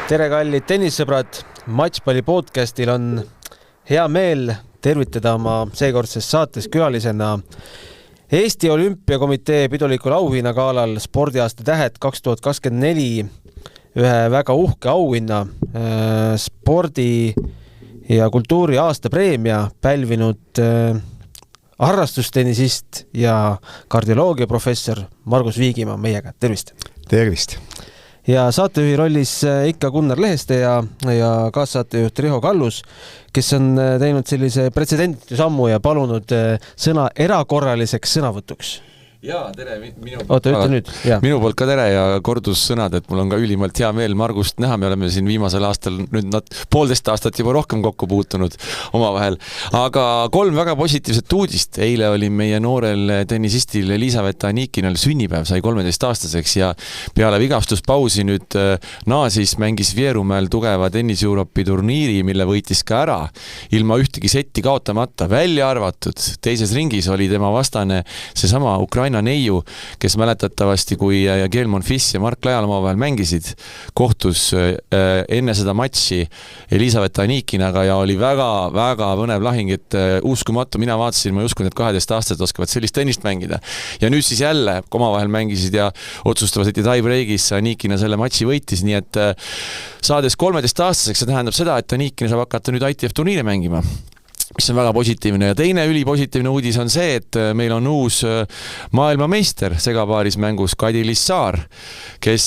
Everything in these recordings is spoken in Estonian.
Tere kallid tennissõbrad, Matchpalli podcastil on hea meel tervitada oma seekordses saates külalisena Eesti Olümpiakomitee pidulikul auhinnagaalal spordiaasta tähed 2024 ühe väga uhke auhinna spordi ja kultuuri aastapreemia pälvinud harrastustennisist ja kardioloogiaprofessor Margus Viigimaa meiega. Tervist! Tervist! Ja saatejuhi rollis ikka Gunnar Leheste ja kaassaatejuht Riho Kallus, kes on teinud sellise pretsedenditu sammu ja palunud sõna erakorraliseks sõnavõtuks. Jaa, tere, minu poolt ka tere ja kordussõnad, et mul on ka ülimalt hea meel Margust näha. Me oleme siin viimasel aastal nüüd 1,5 aastat juba rohkem kokku puutunud omavahel. Aga 3 väga positiivset uudist. Eile oli meie noorel tennisistil Elisaveta Anikinal sünnipäev, sai 13-aastaseks ja peale vigastuspausi nüüd naasis mängis Vierumäel tugeva Tennis Europe'i turniiri, mille võitis ka ära ilma ühtegi setti kaotamata. Välja arvatud teises ringis oli tema vastane seesama Ukraina Neiu, kes mäletatavasti, kui Gael Monfils ja Mark Lajal omavahel mängisid, kohtus enne seda matši Elisaveta Anikinaga ja oli väga põnev lahing, et uskumatu, mina vaatasin, ma ei uskunud, et 12 aastat oskavad sellist tennist mängida. Ja nüüd siis jälle omavahel mängisid ja otsustavasid ja tie-breakis Anikina selle matši võitis, nii et saades 13-aastaseks, see tähendab seda, et Anikina saab hakata nüüd ITF turniire mängima, mis on väga positiivne. Ja teine ülipositiivne uudis on see, et meil on uus maailmameister segapaarismängus Kadi Lissar, kes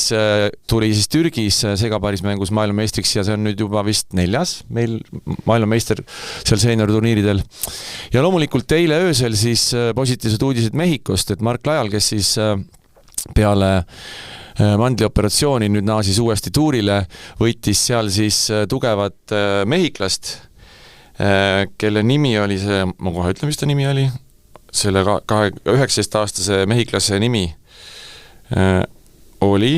tuli siis Türgis segapaarismängus maailmameistriks ja see on nüüd juba vist 4. meil maailmameister seal seeniorturniiridel. Ja loomulikult eile öösel siis positiivsed uudised Mehhikost, et Mark Lajal, kes siis peale mandlioperatsiooni nüüd naasis uuesti tuurile, võitis seal siis tugevat mehhiklast, kelle nimi oli see, ma kohe ütlen, mis ta nimi oli, selle 19-aastase mehiklase nimi oli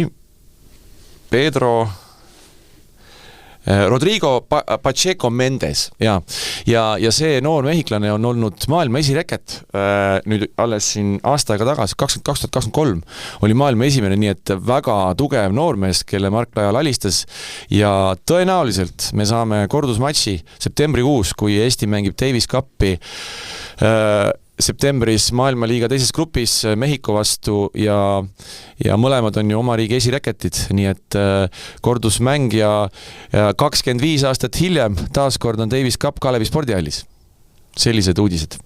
Rodrigo Pacheco Mendes ja see noor mehiklane on olnud maailma esireket nüüd alles siin aasta aega tagasi, 2023 oli maailma esimene, nii et väga tugev noormees, kelle Mark Lajal alistas ja tõenäoliselt me saame kordusmatši septembrikuus, kui Eesti mängib Davis Cupi septembris maailmaliiga teises grupis Mehhiko vastu ja mõlemad on ju oma riigi esireketid, nii et kordusmäng ja 25 aastat hiljem taaskord on Davis Cup Kalevi spordihallis. Sellised uudised.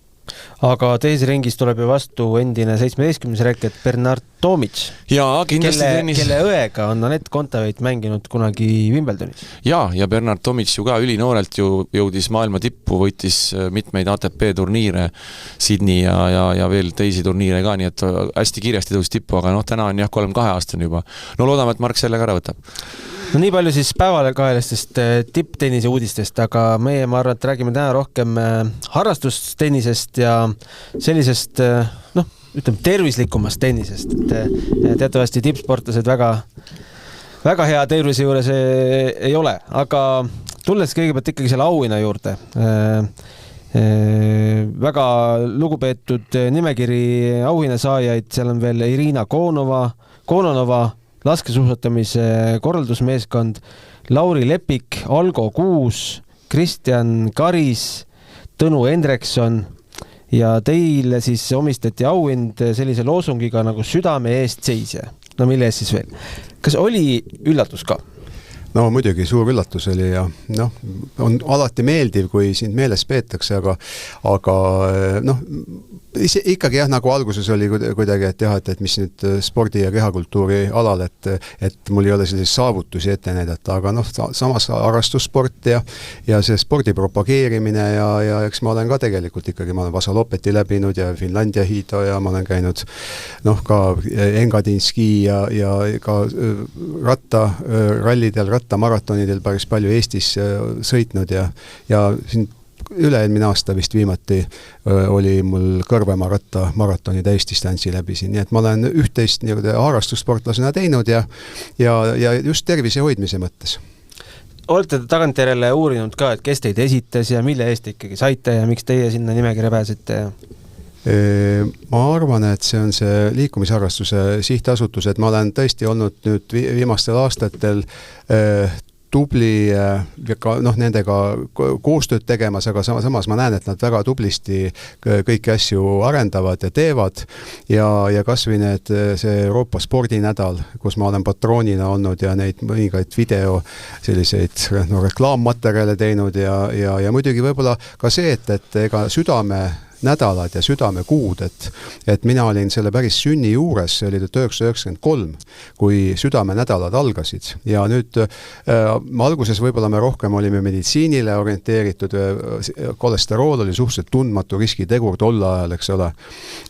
Aga teises ringis tuleb ju vastu endine 17. reket Bernard Tomic, kelle õega on Anett Kontaveit mänginud kunagi Wimbledonis. Ja Bernard Tomic ju ka ülinoorelt ju jõudis maailma tippu, võitis mitmeid ATP turniire Sydney ja veel teisi turniire ka, nii et hästi kiiresti tõus tippu, aga täna on 32 aastane juba. No loodame, et Mark selle ka ära võtab. No nii palju siis päevale kahelistest tipptennise uudistest, aga meie, ma arvan, et räägime täna rohkem harrastustennisest ja sellisest, ütleme, tervislikumast tennisest. Teatavasti tippsportlased väga hea tervise juures ei ole, aga tulles kõigepealt ikkagi selle auhinna juurde. Väga lugupeetud nimekiri auhinnasaajaid, seal on veel Irina Kononova, laskesuusatamise korraldusmeeskond, Lauri Lepik, Algo Kuus, Kristjan Karis, Tõnu Endrekson ja teile siis omistati auhind sellise loosungiga nagu südame eest seisja. No mille eest siis veel? Kas oli üllatus ka? No muidugi suur üllatus oli ja on alati meeldiv, kui sind meeles peetakse, aga ikkagi nagu alguses oli kuidagi, et mis nüüd spordi ja kehakultuuri alal, et mul ei ole selliseid saavutusi ette näidata, aga samas harrastussport ja see spordi propageerimine ja eks ma olen ka tegelikult ikkagi, ma olen Vasalopeti läbinud ja Finlandia Hiido ja ma olen käinud ka Engadinski ja ka rallidel, rattamaratonidel päris palju Eestis sõitnud ja siin üle-eelmine aasta vist viimati oli mul Kõrvemaa rattamaratoni täisdistantsi läbi siin, nii et ma olen üht-teist harrastussportlasena teinud ja just tervise hoidmise mõttes. Olete tagantjärele uurinud ka, et kes teid esitas ja mille eest ikkagi saite ja miks teie sinna nimekirja pääsite? Ma arvan, et see on see liikumisharrastuse sihtasutus, et ma olen tõesti olnud nüüd viimastel aastatel tubli ka nendega koostööd tegemas, aga samas ma näen, et nad väga tublisti kõiki asju arendavad ja teevad ja kas või see Euroopa spordinädal, kus ma olen patroonina olnud ja neid mõningaid video selliseid reklaammaterjale teinud ja muidugi võib-olla ka see, et ega südamenädalad ja südamekuud, et mina olin selle päris sünni juures, see oli 1993, kui südamenädalad algasid ja nüüd alguses võib-olla me rohkem olime meditsiinile orienteeritud, kolesterool oli suhteliselt tundmatu riskitegur tol ajal, eks ole.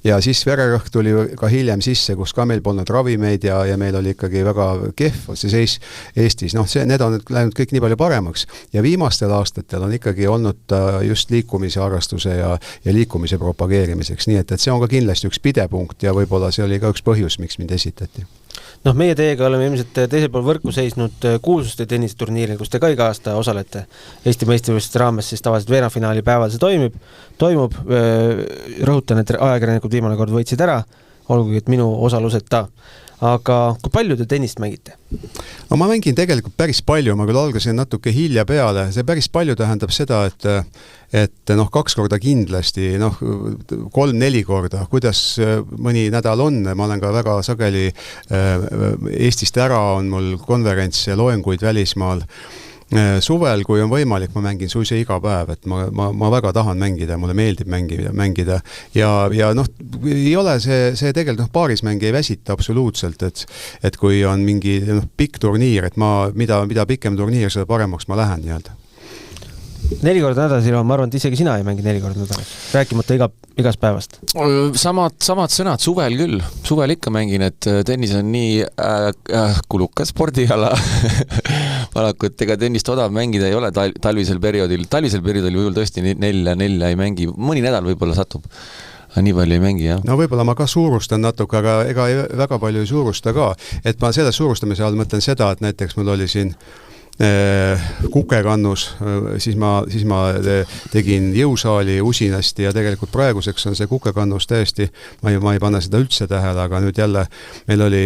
Ja siis vererõhk tuli ka hiljem sisse, kus ka meil polnud ravimeid ja meil oli ikkagi väga kehv see seis Eestis. Need on läinud kõik nii palju paremaks ja viimastel aastatel on ikkagi olnud just liikumise harrastuse ja liikumise propageerimiseks, nii et see on ka kindlasti üks pidepunkt ja võib-olla see oli ka üks põhjus, miks mind esitati. Meie teiega oleme ilmselt teisel pool võrku seisnud kuulsuste tennisturniiril, kus te ka iga aasta osalete Eesti meistrivõistluste raames, siis tavaliselt veerandfinaali päeval see toimub. Rõhutan, et ajakirjanikud viimane kord võitsid ära, olgugi et minu osaluseta. Aga kui palju te tennist mängite? Ma mängin tegelikult päris palju, ma küll algasin natuke hilja peale. See päris palju tähendab seda, et 2 korda kindlasti, 3-4 korda, kuidas mõni nädal on. Ma olen ka väga sageli Eestist ära, on mul konverents ja loenguid välismaal. Suvel, kui on võimalik, ma mängin suisa iga päev, et ma väga tahan mängida, mulle meeldib mängida ja ei ole see tegelikult paarismäng ei väsita absoluutselt, et kui on mingi pikk turniir, et mida pikem turniir, seda paremaks ma lähen nii-öelda. 4 korda nädalas, ma arvan, et isegi sina ei mängi 4 korda nädalas, rääkimata igast päevast. Samad sõnad, suvel küll. Suvel ikka mängin, et tennis on nii kulukas spordiala. Valaku, et ega tennist odav mängida ei ole talvisel perioodil. Talvisel perioodil võib-olla tõesti 4 ei mängi. Mõni nädal võib-olla satub. Nii palju ei mängi, jah. Võib-olla ma ka suurustan natuke, aga ega väga palju ei suurusta ka. Et ma selles suurustamise all mõtlen seda, et näiteks mul oli siin kukekannus, siis ma tegin jõusaali usinasti ja tegelikult praeguseks on see kukekannus täiesti, ma ei pane seda üldse tähele, aga nüüd jälle meil oli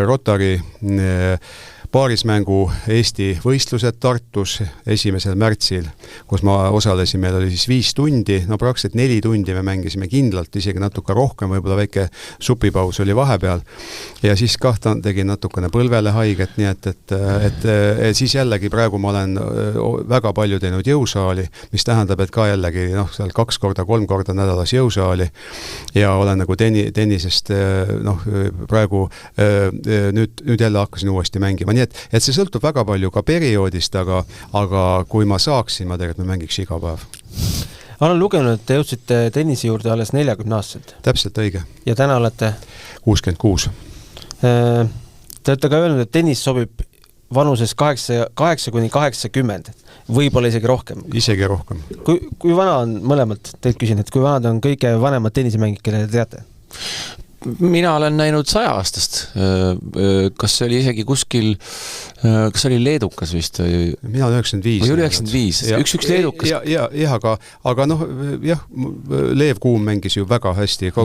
Rotary paarismängu Eesti võistlused Tartus 1. märtsil, kus ma osalesin, meil oli siis 5 tundi, praktiliselt 4 tundi me mängisime kindlalt, isegi natuke rohkem, võib-olla väike supipaus oli vahepeal ja siis tegin natukene põlvele haiget, nii et siis jällegi praegu ma olen väga palju teinud jõusaali, mis tähendab, et ka jällegi seal 2 korda, 3 korda nädalas jõusaali ja olen nagu tennisest praegu nüüd jälle hakkasin uuesti mängima. Nii et see sõltub väga palju ka perioodist, aga kui ma saaksin, ma tegelikult mängiks iga päev. Olen lugenud, et te jõudsite tennisi juurde alles 40-aastaselt. Täpselt õige. Ja täna olete? 66. Te olete ka öelnud, et tennis sobib vanuses 8-80, võib-olla isegi rohkem. Isegi rohkem. Kui vana on mõlemad, teilt küsin, et kui vanad on kõige vanemad tennisemängid, kelle te teate? Mina olen näinud 100-aastast. Kas see oli isegi kuskil, kas oli leedukas vist? Mina olen 95. Või oli 95. Üks leedukas. Aga Leev Kuum mängis ju väga hästi. Ka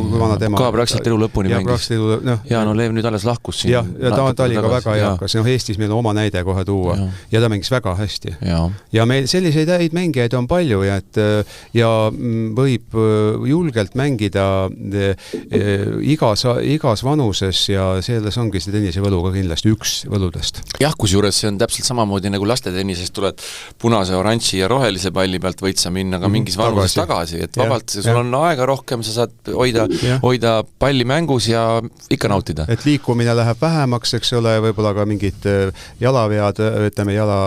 praktiliselt elu lõpuni mängis. Leev nüüd alles lahkus siin. Ja ta oli ka väga eakas. Eestis meil on oma näide kohe tuua. Ja ta mängis väga hästi. Ja meil selliseid häid mängijaid on palju ja võib julgelt mängida igas vanuses ja selles ongi see tennise võlu ka kindlasti üks võludest. Jah, kusjuures see on täpselt samamoodi nagu lastetennisest tuleb punase, oranži ja rohelise palli pealt võid sa minna ka mingis vanuses tagasi, et vabalt sul on aega rohkem, sa saad hoida palli mängus ja ikka nautida. Et liikumine läheb vähemaks, eks ole, võib-olla ka mingid jalavead, jala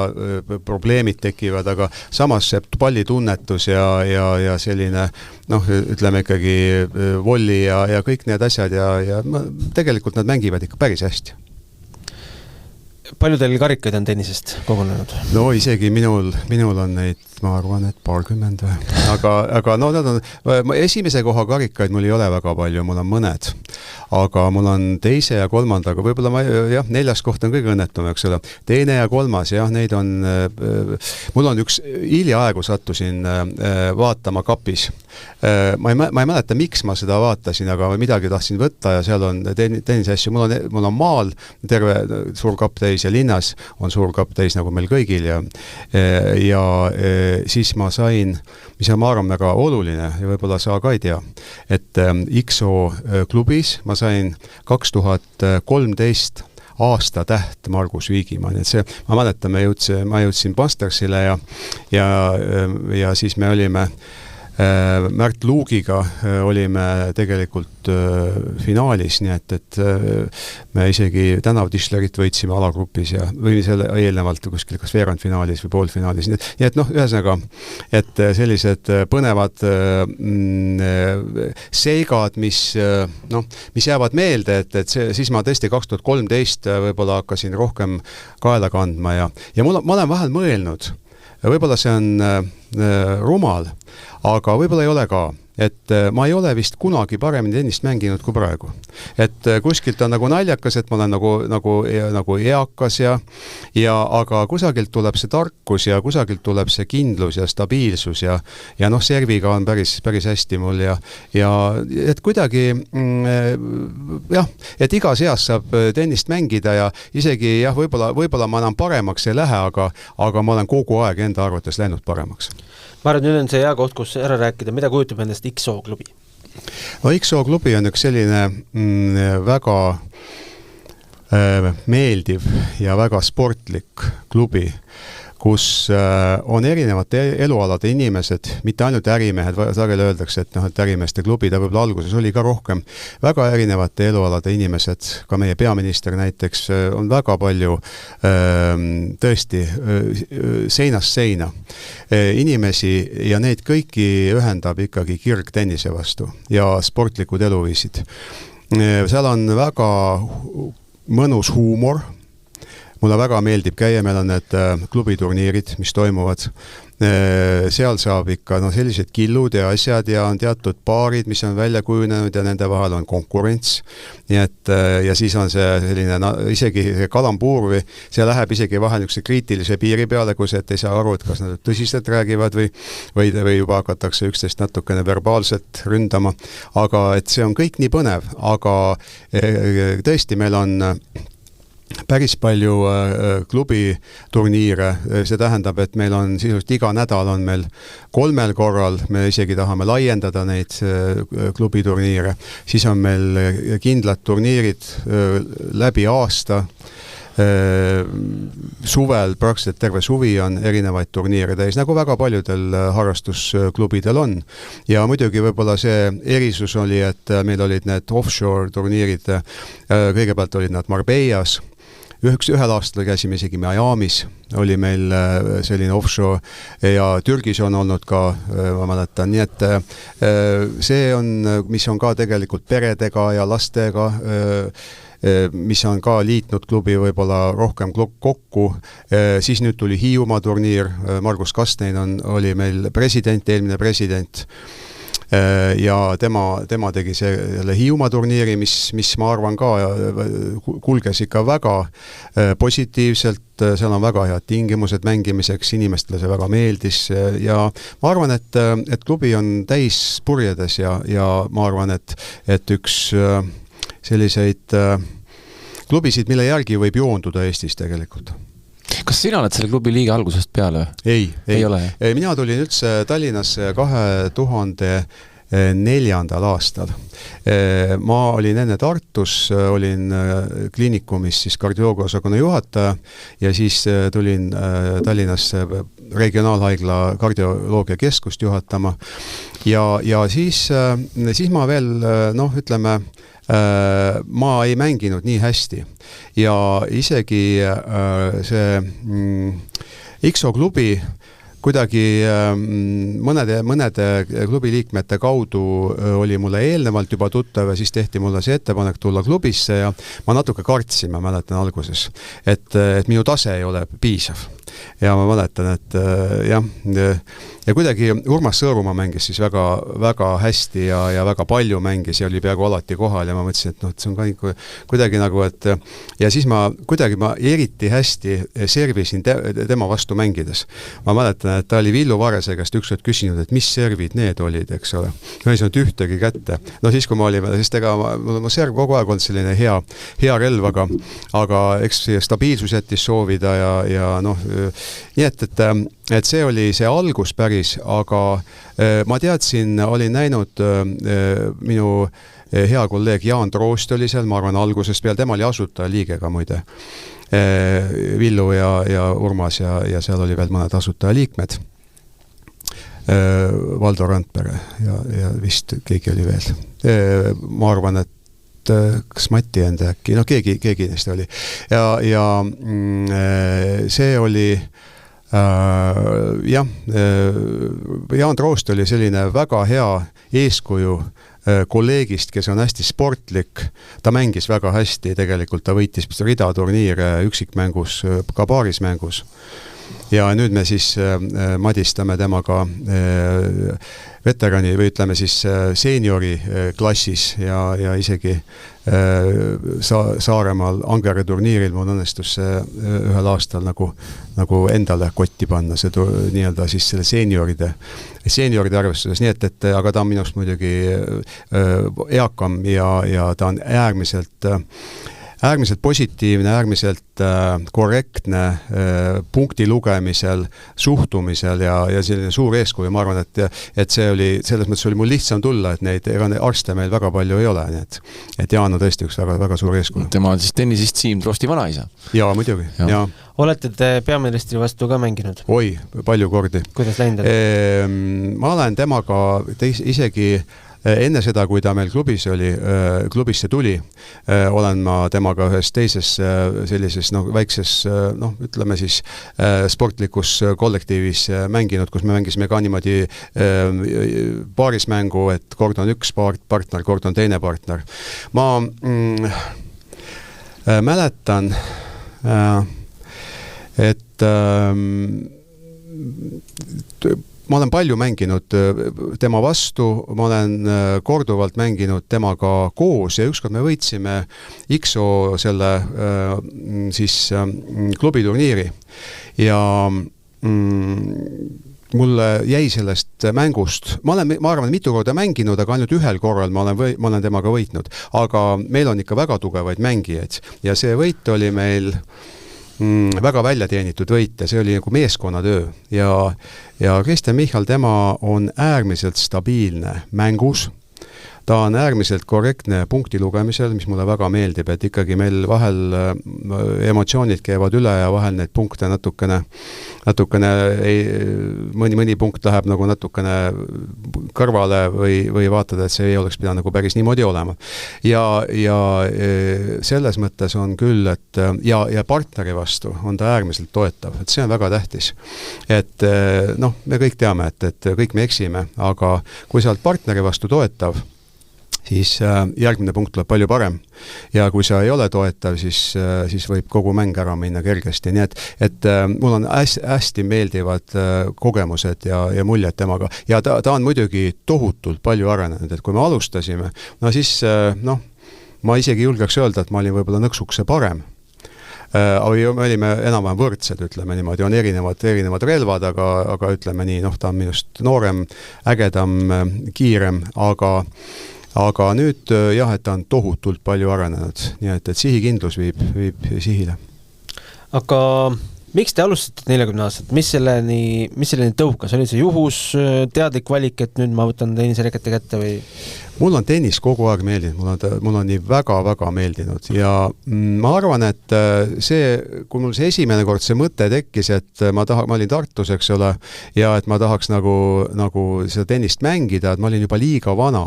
probleemid tekivad, aga samas see pallitunnetus ja selline, ütleme ikkagi volli ja kõik need asjad ja tegelikult nad mängivad ikka päris hästi. Palju teil karikaid on tennisest kogunenud? Isegi minul on neid, ma arvan, et 20 või. Aga nad on, esimese koha karikaid mul ei ole väga palju, mul on mõned. Aga mul on 2. ja 3, aga võib-olla 4. koht on kõige õnnetum, eks ole. 2. ja 3, neid on, mul on üks hiljaaegu sattusin vaatama kapis. Ma ei mäleta, miks ma seda vaatasin, aga midagi tahtsin võtta ja seal on tennisasju. Mul on maal terve suur kapp täis ja linnas on suur kapp täis nagu meil kõigil ja siis ma sain, mis on ma arvan väga oluline ja võib-olla sa ka ei tea, et XO klubis ma sain 2013 aasta täht Margus Viigimaa, nii et see, ma mäletan, ma jõudsin Pastersile ja siis me olime Märt Luugiga olime tegelikult finaalis, nii et me isegi tänavtischlerit võitsime alagrupis ja või selle eelnevalt kuskil kas veerandfinaalis või poolfinaalis, nii et noh, ühesõnaga, et sellised põnevad seigad, mis jäävad meelde, et siis ma tõesti 2013 võib-olla hakkasin rohkem kaela kandma ja ma olen vahel mõelnud, võib-olla see on rumal, aga võib-olla ei ole ka, et ma ei ole vist kunagi paremini tennist mänginud kui praegu. Et kuskilt on nagu naljakas, et ma olen nagu eakas aga kusagilt tuleb see tarkus ja kusagilt tuleb see kindlus ja stabiilsus ja noh, serviga on päris hästi mul ja et kuidagi et igas eas saab tennist mängida ja isegi võib-olla ma enam paremaks ei lähe, aga ma olen kogu aeg enda arvates läinud paremaks. Ma arvan, nüüd on see hea koht, kus ära rääkida, mida kujutab endast XO klubi? No XO klubi on üks selline väga meeldiv ja väga sportlik klubi, kus on erinevate elualade inimesed, mitte ainult ärimehed, sageli öeldakse, et ärimeeste klubi, ta võib-olla alguses oli ka rohkem, väga erinevate elualade inimesed, ka meie peaminister näiteks, on väga palju tõesti seinast seina inimesi ja neid kõiki ühendab ikkagi kirg tennise vastu ja sportlikud eluviisid. Seal on väga mõnus huumor, mulle väga meeldib käia, meil on need klubiturniirid, mis toimuvad. Seal saab ikka sellised killud ja asjad ja on teatud paarid, mis on välja kujunenud ja nende vahel on konkurents. Nii et, ja siis on see selline, isegi see kalambuur või see läheb isegi vahel niisuguse kriitilise piiri peale, kus et ei saa aru, et kas nad tõsiselt räägivad või juba hakatakse üksteist natukene verbaalselt ründama. Aga et see on kõik nii põnev, aga tõesti meil on päris palju klubiturniire, see tähendab, et meil on sisuliselt iga nädal on meil 3 korral, me isegi tahame laiendada neid klubiturniire, siis on meil kindlad turniirid läbi aasta, suvel praktiliselt terve suvi on erinevaid turniire täis, nagu väga paljudel harrastusklubidel on. Ja muidugi võib-olla see erisus oli, et meil olid need offshore turniirid, kõigepealt olid nad Marbellas, ühel aastal käisime isegi Miamis, oli meil selline offshore ja Türgis on olnud ka, ma mäletan, nii et see on, mis on ka tegelikult peredega ja lastega, mis on ka liitnud klubi võib-olla rohkem kokku, siis nüüd tuli Hiiumaa turniir, Margus Kastnein oli meil president, eelmine president, ja tema tegi selle Hiiumaa turniiri, mis ma arvan ka kulges ikka väga positiivselt, seal on väga head tingimused mängimiseks, inimestele see väga meeldis ja ma arvan, et klubi on täis purjedes ja ma arvan, et üks selliseid klubisid, mille järgi võib joonduda Eestis tegelikult. Kas sina oled selle klubi liiga algusest peale? Ei ole. Mina tulin üldse Tallinnasse 2004. aastal. Ma olin enne Tartus, olin kliinikumis siis kardioloogiaosakonna juhataja ja siis tulin Tallinnasse regionaalhaigla kardioloogiakeskust juhatama ja siis ma veel, ütleme, ma ei mänginud nii hästi ja isegi see XO klubi kuidagi mõnede klubi liikmete kaudu oli mulle eelnevalt juba tuttav ja siis tehti mulle see ettepanek tulla klubisse ja ma natuke kartsin, ma mäletan alguses, et minu tase ei ole piisav. ja ma mäletan, et ja kuidagi Urmas Sõõrumaa mängis siis väga, väga hästi ja väga palju mängis ja oli peaaegu alati kohal ja ma mõtlesin, et see on ka kuidagi nagu, et ja siis ma eriti hästi servisin tema vastu mängides. Ma mäletan, et ta oli Villu Varese käest ükskord küsinud, et mis servid need olid, eks ole. Ma ei saanud ühtegi kätte. No siis, kui ma olime, sest ega ma serv kogu aeg olnud selline hea relv, aga eks stabiilsus jättis soovida ja noh, nii et see oli see algus päris, aga ma teadsin, olin näinud minu hea kolleeg Jaan Troost oli seal, ma arvan algusest peale, tema oli asutaja liigega muide, Villu ja Urmas ja seal oli veel mõned asutaja liikmed, Valdo Randpere ja vist keegi oli veel. Ma arvan, et kas Mati enda äkki, no keegi neist oli. Ja see oli Jaan Troost oli selline väga hea eeskuju kolleegist, kes on hästi sportlik. Ta mängis väga hästi, tegelikult ta võitis rida turniire üksikmängus, ka paarismängus. Ja nüüd me siis madistame temaga veterani või ütleme siis seeniori klassis ja isegi Saaremaal Angere turniiril mul õnnestus ühel aastal nagu endale kotti panna see nii-öelda siis selle seenioride arvestuses, nii et aga ta on minust muidugi eakam ja ta on äärmiselt positiivne, äärmiselt korrektne punkti lugemisel, suhtumisel ja selline suur eeskuju. Ma arvan, et see oli, selles mõttes oli mul lihtsam tulla, et neid arste meil väga palju ei ole, nii et Jaan on tõesti üks väga, väga suur eeskuju. Tema on siis tennisist Siim Troosti vanaisa. Jaa, muidugi, jaa. Olete te peaministri vastu ka mänginud? Oi, palju kordi. Kuidas läinud? Ma olen temaga isegi enne seda, kui ta meil klubisse tuli, olen ma temaga ühes teises sellises väikses, ütleme siis sportlikus kollektiivis mänginud, kus me mängisime ka niimoodi paarismängu, et kord on üks partner, kord on teine partner. Ma mäletan, et ma olen palju mänginud tema vastu, ma olen korduvalt mänginud temaga koos ja ükskord me võitsime IKSO selle siis klubiturniiri ja mulle jäi sellest mängust, ma arvan, mitu korda mänginud, aga ainult ühel korral ma olen temaga võitnud, aga meil on ikka väga tugevaid mängijaid ja see võit oli meil väga välja teenitud võit ja see oli nagu meeskonnatöö ja Kristjan Michal, tema on äärmiselt stabiilne mängus, ta on äärmiselt korrektne punkti lugemisel, mis mulle väga meeldib, et ikkagi meil vahel emotsioonid käivad üle ja vahel neid punkte natukene mõni punkt läheb nagu natukene kõrvale või vaatad, et see ei oleks pidanud nagu päris niimoodi olema. Ja selles mõttes on küll, et ja partneri vastu on ta äärmiselt toetav, et see on väga tähtis. Et me kõik teame, et kõik me eksime, aga kui sa oled partneri vastu toetav, siis järgmine punkt tuleb palju parem. Ja kui sa ei ole toetav, siis võib kogu mäng ära minna kergesti. Nii et mul on hästi meeldivad kogemused ja muljed temaga. Ja ta on muidugi tohutult palju arenenud, et kui me alustasime, siis ma isegi julgeks öelda, et ma olin võib-olla nõksukese parem. Me olime enam-vähem võrdsed, ütleme niimoodi, on erinevad relvad, aga ütleme nii, ta on minust noorem, ägedam, kiirem, aga nüüd jah, et ta on tohutult palju arenenud, nii et sihikindlus viib sihile. Aga miks te alustate 40 aastat? Mis selleni tõukas? Oli see juhus, teadlik valik, et nüüd ma võtan tenniserekete kätte või? Mul on tennis kogu aeg meeldinud, mul on nii väga-väga meeldinud ja ma arvan, et kui mul see esimene kord see mõte tekkis, et ma olin Tartus, eks ole, ja et ma tahaks nagu seda tennist mängida, et ma olin juba liiga vana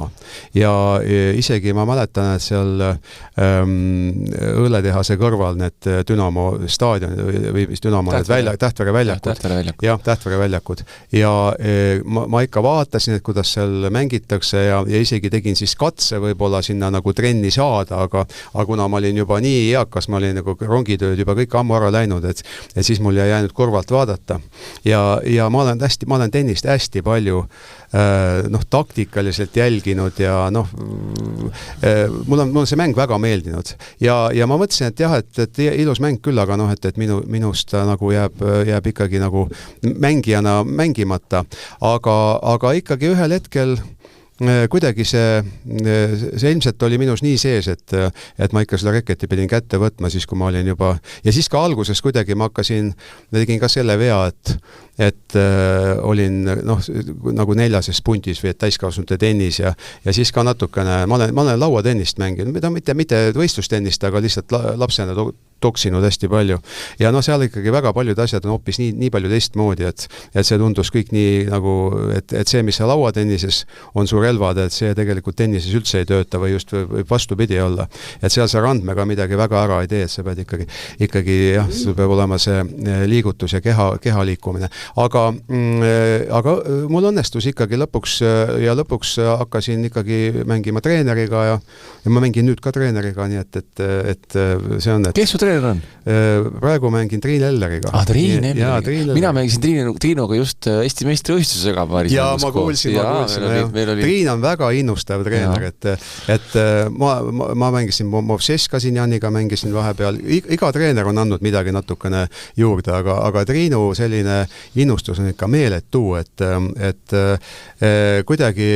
ja isegi ma mäletan, et seal õlletehase kõrval need Dünamo staadion või Dünamo Tähtvere väljakud ja ma ikka vaatasin, et kuidas seal mängitakse ja isegi tegin siis katse võib-olla sinna nagu trenni saada, aga kuna ma olin juba nii eakas, ma olin nagu rongitööd juba kõik ammu ära läinud, et siis mul jäi jäänud kõrvalt vaadata. Ja ma olen tennist hästi palju taktikaliselt jälginud ja mul on see mäng väga meeldinud. Ja ma mõtlesin, et jah, et ilus mäng küll, aga et minust nagu jääb ikkagi nagu mängijana mängimata. Aga ikkagi ühel hetkel kuidagi see ilmselt oli minus nii sees, et ma ikka seda reketi pidin kätte võtma siis, kui ma olin juba, ja siis ka alguses kuidagi ma tegin ka selle vea, et olin nagu 4. puntis või täiskasvanute tennis ja siis ka natukene, ma olen lauatennist mänginud, mitte võistlustennist, aga lihtsalt lapsena toksinud hästi palju. Ja seal ikkagi väga paljud asjad on hoopis nii palju teistmoodi, et see tundus kõik nii nagu, et see, mis see lauatennises on su relvad, et see tegelikult tennises üldse ei tööta või just võib vastupidi olla. Et seal see randmega midagi väga ära ei tee, et sa pead ikkagi jah, sul peab olema see liigutus ja keha liikumine. Aga mul õnnestus ikkagi lõpuks hakkasin ikkagi mängima treeneriga ja ma mängin nüüd ka treeneriga, nii et see on... Kes su treener on? Praegu mängin Triin Elleriga. Triin Elleriga. Mina mängisin Triinoga just Eesti meistrivõistlusega paaris. Ja ma kuulsin. Triin on väga innustav treener, et ma mängisin Movseska siin Janiga, mängisin vahepeal. Iga treener on andnud midagi natukene juurde, aga Triinu selline innustus on ikka meeletu, et kuidagi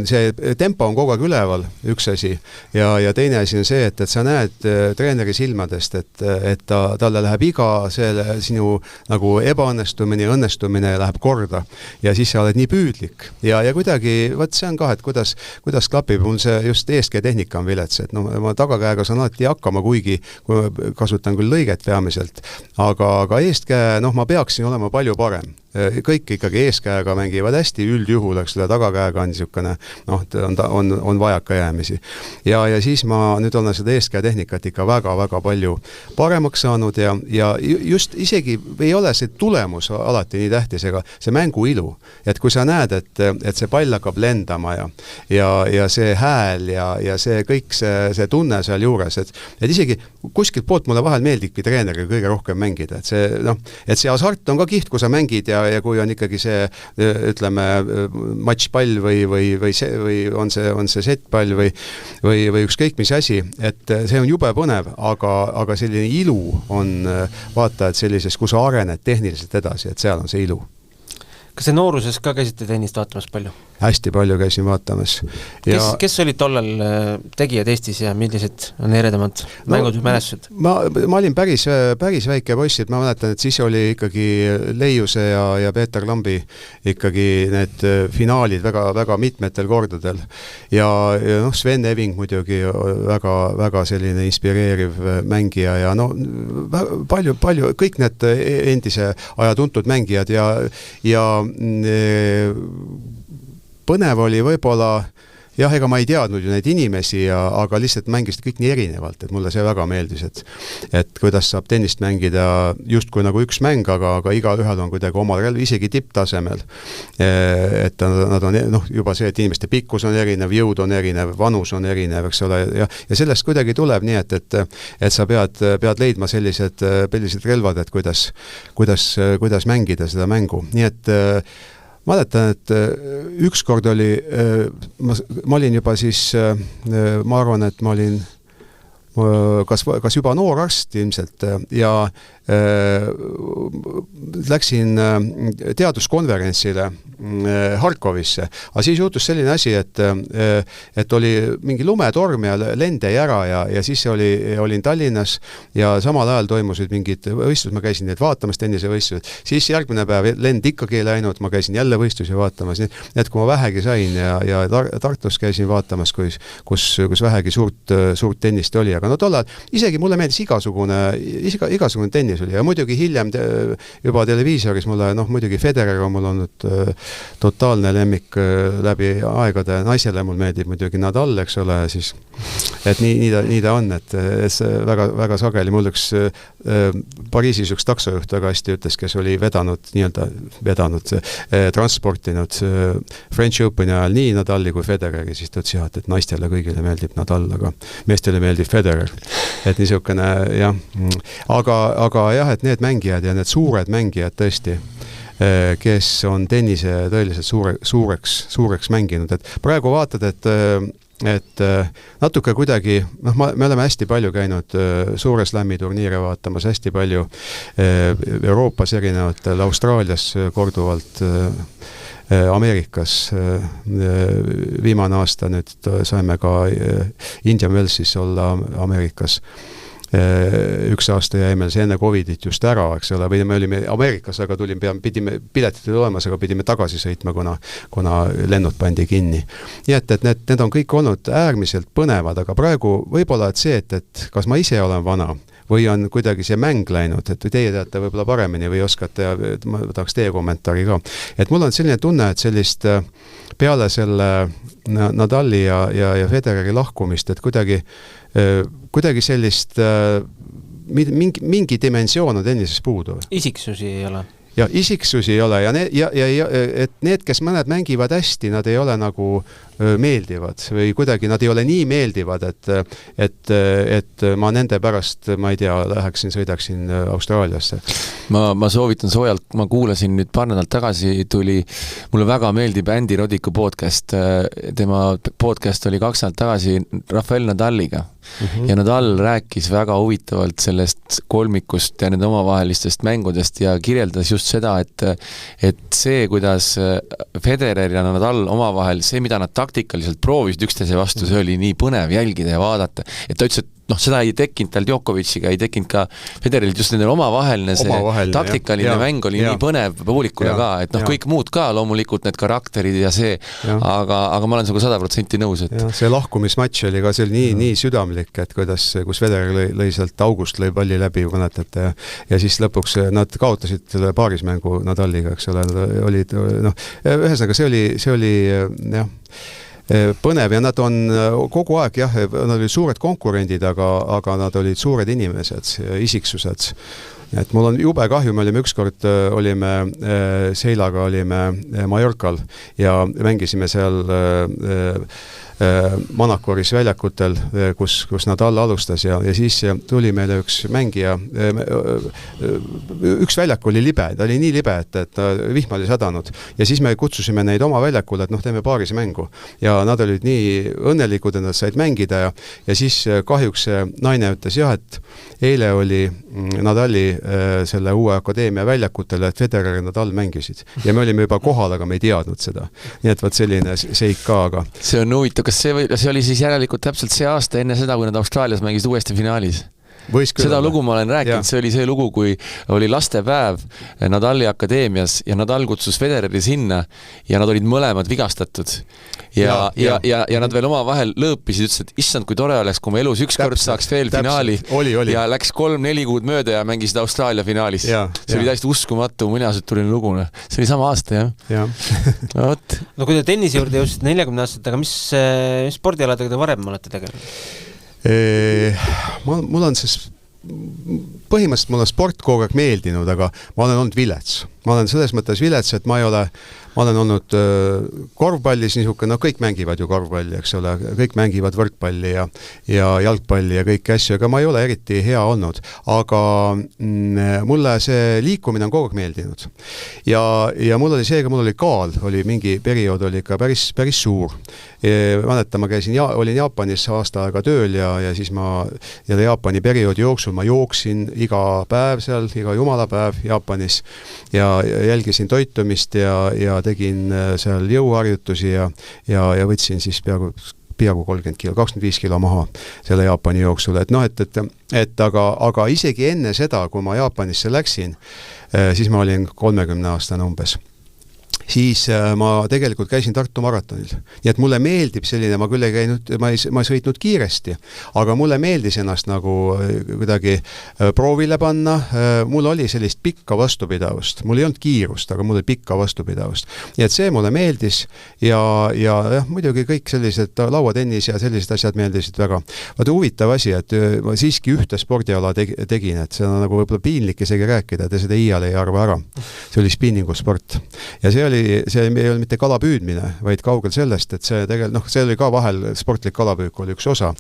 see tempo on kogu aeg üleval, üks asi, ja teine asi on see, et sa näed treeneri silmadest, et talle läheb iga selle sinu nagu ebaõnnestumine ja õnnestumine läheb korda ja siis sa oled nii püüdlik ja kuidagi, see on ka, et kuidas klapib, mul see just eeskäe tehnika on vilets, et ma tagakäega saan alati hakkama, kuigi kui kasutan küll lõiget peamiselt, aga eeskäe, ma peaksin olema palju parem. Kõik ikkagi eeskäega mängivad hästi, üldjuhul, eks selle tagakäega on niisugune, on vajaka jäämisi. Ja siis ma nüüd olen seda eeskäe tehnikat ikka väga-väga palju paremaks saanud ja just isegi ei ole see tulemus alati nii tähtis, ega see mängu ilu. Et kui sa näed, et see pall hakkab lendama ja see hääl ja see kõik see tunne seal juures, et isegi kuskilt poolt mulle vahel meeldibki treeneriga kõige rohkem mängida, et see hasart on ka kiht, kui sa mängid ja kui on ikkagi see, ütleme, matšpall või on see setpall või ükskõik mis asi, et see on jube põnev, aga selline ilu on vaata, et sellises, kus sa arened tehniliselt edasi, et seal on see ilu. Kas see nooruses ka käisite tennist vaatamas palju? Hästi palju käisin vaatamas. Kes olid tollal tegijad Eestis ja millised on eredamad mängud või mälestused? Ma olin päris väike poiss, et ma mäletan, et siis oli ikkagi Leiuse ja Peeter Lambi ikkagi need finaalid väga mitmetel kordadel. Ja Sven Eving muidugi väga selline inspireeriv mängija ja palju, kõik need endise aja tuntud mängijad ja põnev oli võib-olla, jah, ega ma ei teadnud ju neid inimesi, aga lihtsalt mängisid kõik nii erinevalt, et mulle see väga meeldis, et kuidas saab tennist mängida just kui nagu üks mäng, aga iga ühel on kuidagi oma relv, isegi tipptasemel. Et nad on juba see, et inimeste pikkus on erinev, jõud on erinev, vanus on erinev, eks ole, ja sellest kuidagi tuleb nii, et sa pead leidma sellised relvad, et kuidas mängida seda mängu. Nii et mäletan, et ükskord oli, ma olin juba siis, ma arvan, et ma olin kas juba noor arst ilmselt ja läksin teaduskonverentsile Harkovisse, aga siis juhtus selline asi, et oli mingi lumetorm ja lend jäi ära ja siis olin Tallinnas ja samal ajal toimusid mingid võistlused, ma käisin need vaatamas tennisevõistlused, siis järgmine päev lend ikkagi ei läinud, ma käisin jälle võistlusi vaatamas, et kui ma vähegi sain ja Tartus käisin vaatamas, kus vähegi suurt tennist oli, aga no tollal isegi mulle meeldis igasugune tennis oli ja muidugi hiljem juba televiisoris mulle, muidugi Federer on mul olnud totaalne lemmik läbi aegade, naisele mul meeldib muidugi Nadal, eks ole, siis et nii ta on, et väga, väga sageli mul üks Pariisis üks taksojuht väga hästi ütles, kes oli vedanud, transportinud French Openi ajal nii Nadali kui Federeri, siis ta ütles, et naistele kõigile meeldib Nadal, aga meestele meeldib Federer. Et niisugune, jah. Aga jah, et need mängijad ja need suured mängijad tõesti, kes on tennise tõeliselt suureks mänginud. Et praegu vaatad, et natuke kuidagi, me oleme hästi palju käinud suure slammi turniire vaatamas, hästi palju Euroopas erinevatel, Austraalias korduvalt, Ameerikas viimane aasta nüüd saime ka Indian Wellsis olla Ameerikas. Üks aasta jäi meil see enne Covidit just ära, eks ole, või me olime Ameerikas, aga pidime piletid olemas, aga pidime tagasi sõitma, kuna lennud pandi kinni. Nii et need on kõik olnud äärmiselt põnevad, aga praegu võib-olla see, et kas ma ise olen vana või on kuidagi see mäng läinud, et teie teate võib-olla paremini või oskate, ma tahaks teie kommentaari ka. Et mul on selline tunne, et sellist peale selle Nadali ja Federeri lahkumist, et kuidagi sellist mingi dimensioon on tennises puudu. Isiksusi ei ole. Ja isiksusi ei ole ja et need, kes mõned mängivad hästi, nad ei ole nagu meeldivad või kuidagi nad ei ole nii meeldivad, et ma nende pärast, ma ei tea, sõidaksin Austraaliasse. Ma soovitan soojalt, ma kuulasin nüüd paar nädalat tagasi, mulle väga meeldib Andy Roddiku podcast. Tema podcast oli 2 nädalat tagasi Rafael Nadaliga. Ja Nadal rääkis väga huvitavalt sellest kolmikust ja nende omavahelistest mängudest ja kirjeldas just seda, et see, kuidas Federer ja Nadal omavahel, see, mida nad taktikaliselt proovisid üksteise vastu, see oli nii põnev jälgida ja vaadata. Et ta ütles, et seda ei tekkinud tal Djokovic'iga, ei tekkinud ka Federerilt, just nendel omavaheline taktikaline mäng oli nii põnev publikule ka, et kõik muud ka, loomulikult need karakterid ja see, aga ma olen sinuga 100% nõus. Et... see lahkumismatš oli ka, see oli nii südamlik, et kus Federer lõi sealt august, lõi palli läbi, mäletate, ja siis lõpuks nad kaotasid selle paarismängu Nadaliga, eks ole, olid, ühesõnaga see oli põnev ja nad on kogu aeg, nad olid suured konkurendid, aga nad olid suured inimesed, isiksused. Et mul on jube kahju, me ükskord Seilaga Mallorcal ja mängisime seal Manacoris väljakutel, kus Nadal alustas ja siis tuli meile üks mängija, üks väljak oli libe, ta oli nii libe, et vihm oli sadanud ja siis me kutsusime neid oma väljakule, et teeme paaris mängu ja nad olid nii õnnelikud, et nad said mängida ja siis kahjuks naine ütles et eile oli Nadali selle uue akadeemia väljakutel, et Federer ja Nadal mängisid ja me olime juba kohal, aga me ei teadnud seda. Nii et selline seik ka, aga... See on huvitav, kas see oli siis järelikult täpselt see aasta enne seda, kui nad Austraalias mängisid uuesti finaalis? Seda lugu ma olen rääkinud, see oli see lugu, kui oli lastepäev Nadali akadeemias ja Nadal kutsus Federeri sinna ja nad olid mõlemad vigastatud ja nad veel oma vahel lõõpisid, ütlesid, et issand, kui tore oleks, kui ma elus ükskord saaks veel finaali ja läks 3-4 kuud mööda ja mängisid Austraalia finaalis. See oli täiesti uskumatu, muinasjutuline lugu. See oli sama aasta, No kui te tennise juurde jõudsid 40 aastat, aga mis spordialadega te varem olete tegelenud? Mul on põhimõtteliselt mulle sport kogu aeg meeldinud, aga ma olen olnud vilets. Ma olen selles mõttes vilets, et ma olen olnud korvpallis niisugune, kõik mängivad ju korvpalli, eks ole, kõik mängivad võrkpalli ja jalgpalli ja kõik asju, aga ma ei ole eriti hea olnud, aga mulle see liikumine on kogu aeg meeldinud. Ja mul oli kaal, mingi periood oli ikka päris suur. Mäletan, ma olin Jaapanis aasta aega tööl ja siis Jaapani perioodi jooksul ma jooksin iga päev seal, iga jumalapäev Jaapanis ja jälgisin toitumist ja tegin seal jõuharjutusi ja võtsin siis peaaegu 30 kilo, 25 kilo maha selle Jaapani jooksul. Aga isegi enne seda, kui ma Jaapanisse läksin, siis ma olin 30 aastane umbes. siis ma tegelikult käisin Tartu maratonil. Nii et mulle meeldib selline, ma küll ei käinud, ma ei sõitnud kiiresti, aga mulle meeldis ennast nagu kuidagi proovile panna. Mul oli sellist pikka vastupidavust. Mul ei olnud kiirust, aga mul oli pikka vastupidavust. Nii et see mulle meeldis ja muidugi kõik sellised lauatennis ja sellised asjad meeldisid väga. Vaata huvitav asi, et ma siiski ühte spordiala tegin, et see on nagu võib-olla piinlik isegi rääkida, te seda iial ei arva ära. See oli spinningusport. Ja see ei olnud mitte kala püüdmine, vaid kaugel sellest, et see tegelikult, see oli ka vahel sportlik kalapüük oli üks osa,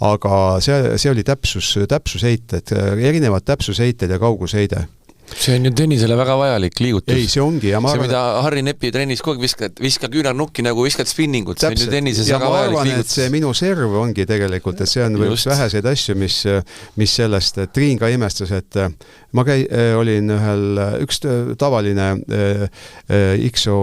aga see oli täpsusheited, erinevad täpsusheited ja kaugusheide. See on ju tennisele väga vajalik liigutus. Ei, see ongi. Ja see, mida Harri Nepi trennis kogu aeg viska küünarnukki nagu viskad spinningut. See on ju tennises väga vajalik liigutus. Et see minu serv ongi tegelikult, et see on üks väheseid asju, mis sellest Triin ka imestas, et ma olin üks tavaline XO,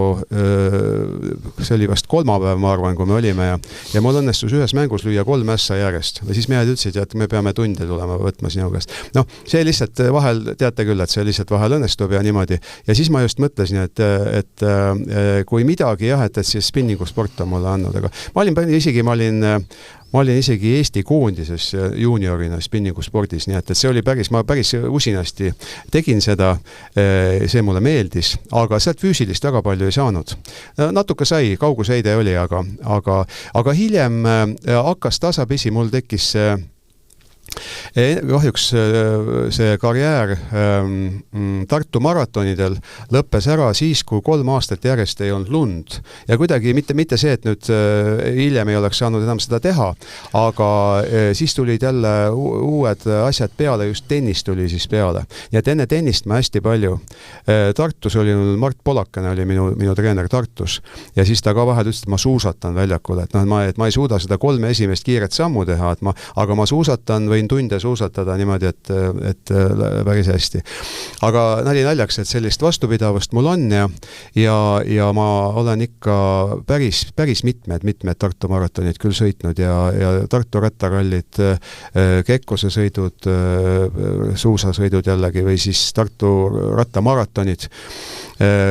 see oli vast kolmapäev, ma arvan, kui me olime ja mul õnnestus ühes mängus lüüa 3 ässa järjest. Ja siis mehed ütlesid, et me peame tunde tulema võtma sinu käest. See lihtsalt vahel, teate küll, et see lihtsalt vahel õnnestub ja niimoodi. Ja siis ma just mõtlesin, et kui midagi et siis spinningusport on mulle andnud, aga ma olin isegi Eesti koondises juuniorina spinninguspordis, nii et see oli ma päris usinasti tegin seda, see mulle meeldis, aga sealt füüsilist väga palju ei saanud. Natuke sai, kaugusheide oli, aga hiljem hakkas tasapisi, mul tekkis kahjuks see karjäär Tartu maratonidel lõppes ära siis, kui 3 aastat järjest ei olnud lund. Ja kuidagi mitte see, et nüüd hiljem ei oleks saanud enam seda teha, aga siis tulid jälle uued asjad peale, just tennis tuli siis peale. Ja et enne tennist ma hästi palju. Tartus oli Mart Polakene oli minu treener Tartus ja siis ta ka vahel ütles, et ma suusatan väljakul, et ma ei suuda seda 3 esimest kiiret sammu teha, aga ma suusatan võin tunde suusatada niimoodi, et päris hästi. Aga naljaks, et sellist vastupidavust mul on ja ma olen ikka päris mitmed Tartu maratonid küll sõitnud ja Tartu rattarallid, Kekkose sõidud, suusasõidud jällegi või siis Tartu rattamaratonid,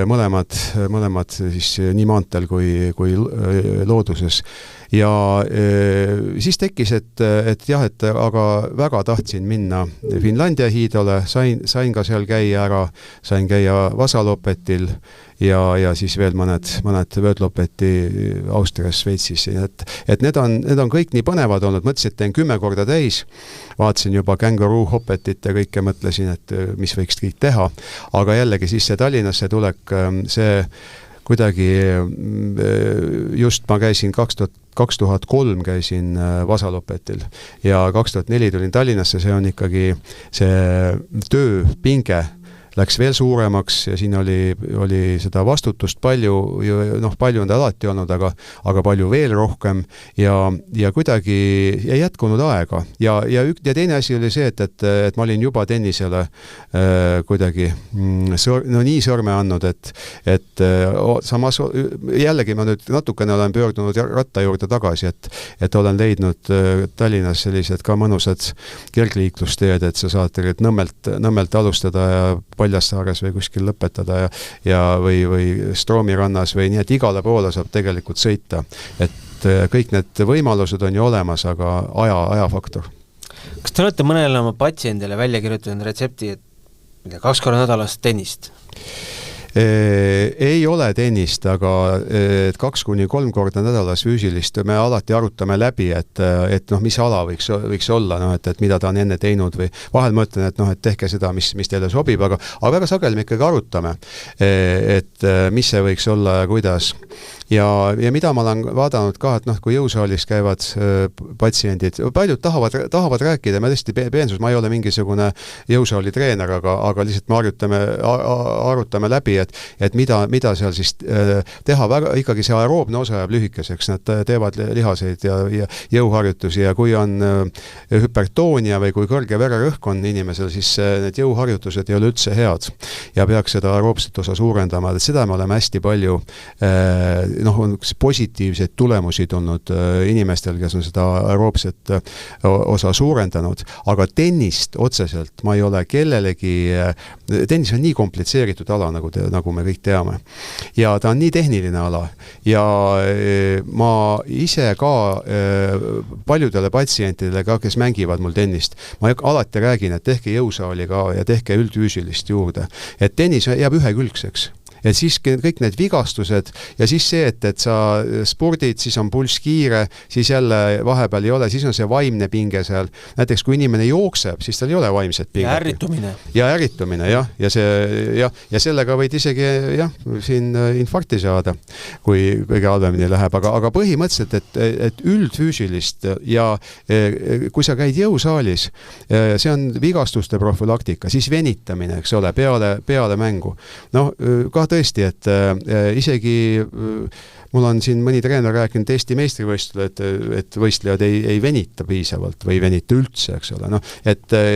mõlemad siis nii maantel kui looduses. Ja siis tekkis, et aga väga tahtsin minna Finlandia hiidole, sain ka seal käia sain käia Vasalopetil ja siis veel mõned vöödlopeti Austrias, Sveitsis. Et need on kõik nii põnevad olnud, mõtlesin, et teen 10 korda täis, vaatasin juba Kangaroo Hoppetit ja kõike mõtlesin, et mis võiks kõik teha, aga jällegi siis see Tallinnasse tulek, see kuidagi just ma käisin 2003 käisin Vasalopetil ja 2004 tulin Tallinnasse, see on ikkagi see tööpinge läks veel suuremaks ja siin oli seda vastutust palju, palju on ta alati olnud, aga palju veel rohkem ja kuidagi ei jätkunud aega. Ja teine asi oli see, et ma olin juba tennisele kuidagi nii sõrme andnud, et samas jällegi ma nüüd natukene olen pöördunud ratta juurde tagasi, et olen leidnud Tallinnas sellised ka mõnusad kergliiklusteed, et sa saad Nõmmelt alustada ja Paljassaares või kuskil lõpetada või Stroomi rannas või nii, et igale poole saab tegelikult sõita. Et kõik need võimalused on ju olemas, aga ajafaktor. Kas te olete mõnele oma patsiendile välja kirjutanud retsepti, et 2 korda nädalas tennist? Ei ole tennist, aga 2-3 korda nädalas füüsilist me alati arutame läbi, et mis ala võiks olla, et mida ta on enne teinud või vahel ma ütlen, et tehke seda, mis teile sobib, aga väga sageli me ikkagi arutame, et mis see võiks olla ja kuidas. Ja mida ma olen vaadanud ka, et kui jõusaalis käivad patsiendid, paljud tahavad rääkida, me tõesti peensus, ma ei ole mingisugune jõusaali treener, aga lihtsalt me arutame läbi, et mida seal siis teha, ikkagi see aeroobne osa jääb lühikeseks, nad teevad lihaseid ja jõuharjutusi ja kui on hüpertoonia või kui kõrge vererõhk on inimesel, siis need jõuharjutused ei ole üldse head ja peaks seda aeroobset osa suurendama, et seda me oleme hästi palju on positiivseid tulemusi tulnud inimestel, kes on seda aeroobset osa suurendanud, aga tennist otseselt ma ei ole kellelegi, tennis on nii komplitseeritud ala, nagu me kõik teame. Ja ta on nii tehniline ala ja ma ise ka paljudele patsientidele ka, kes mängivad mul tennist, ma alati räägin, et tehke jõusaali ka ja tehke üldfüüsilist juurde, et tennis jääb ühekülgseks. Et siis kõik need vigastused ja siis see, et sa spordid, siis on pulss kiire, siis jälle vahepeal ei ole, siis on see vaimne pinge seal. Näiteks kui inimene jookseb, siis tal ei ole vaimset pinget. Ja ärritumine, jah. Ja sellega võid isegi siin infarkti saada, kui kõige halvemini läheb. Aga põhimõtteliselt, et üldfüüsilist ja kui sa käid jõusaalis, see on vigastuste profülaktika, siis venitamine, eks ole, peale mängu. Ka tõesti, et isegi mul on siin mõni treener rääkinud Eesti meistrivõistlusel, et võistlejad ei venita piisavalt või ei venita üldse, eks ole.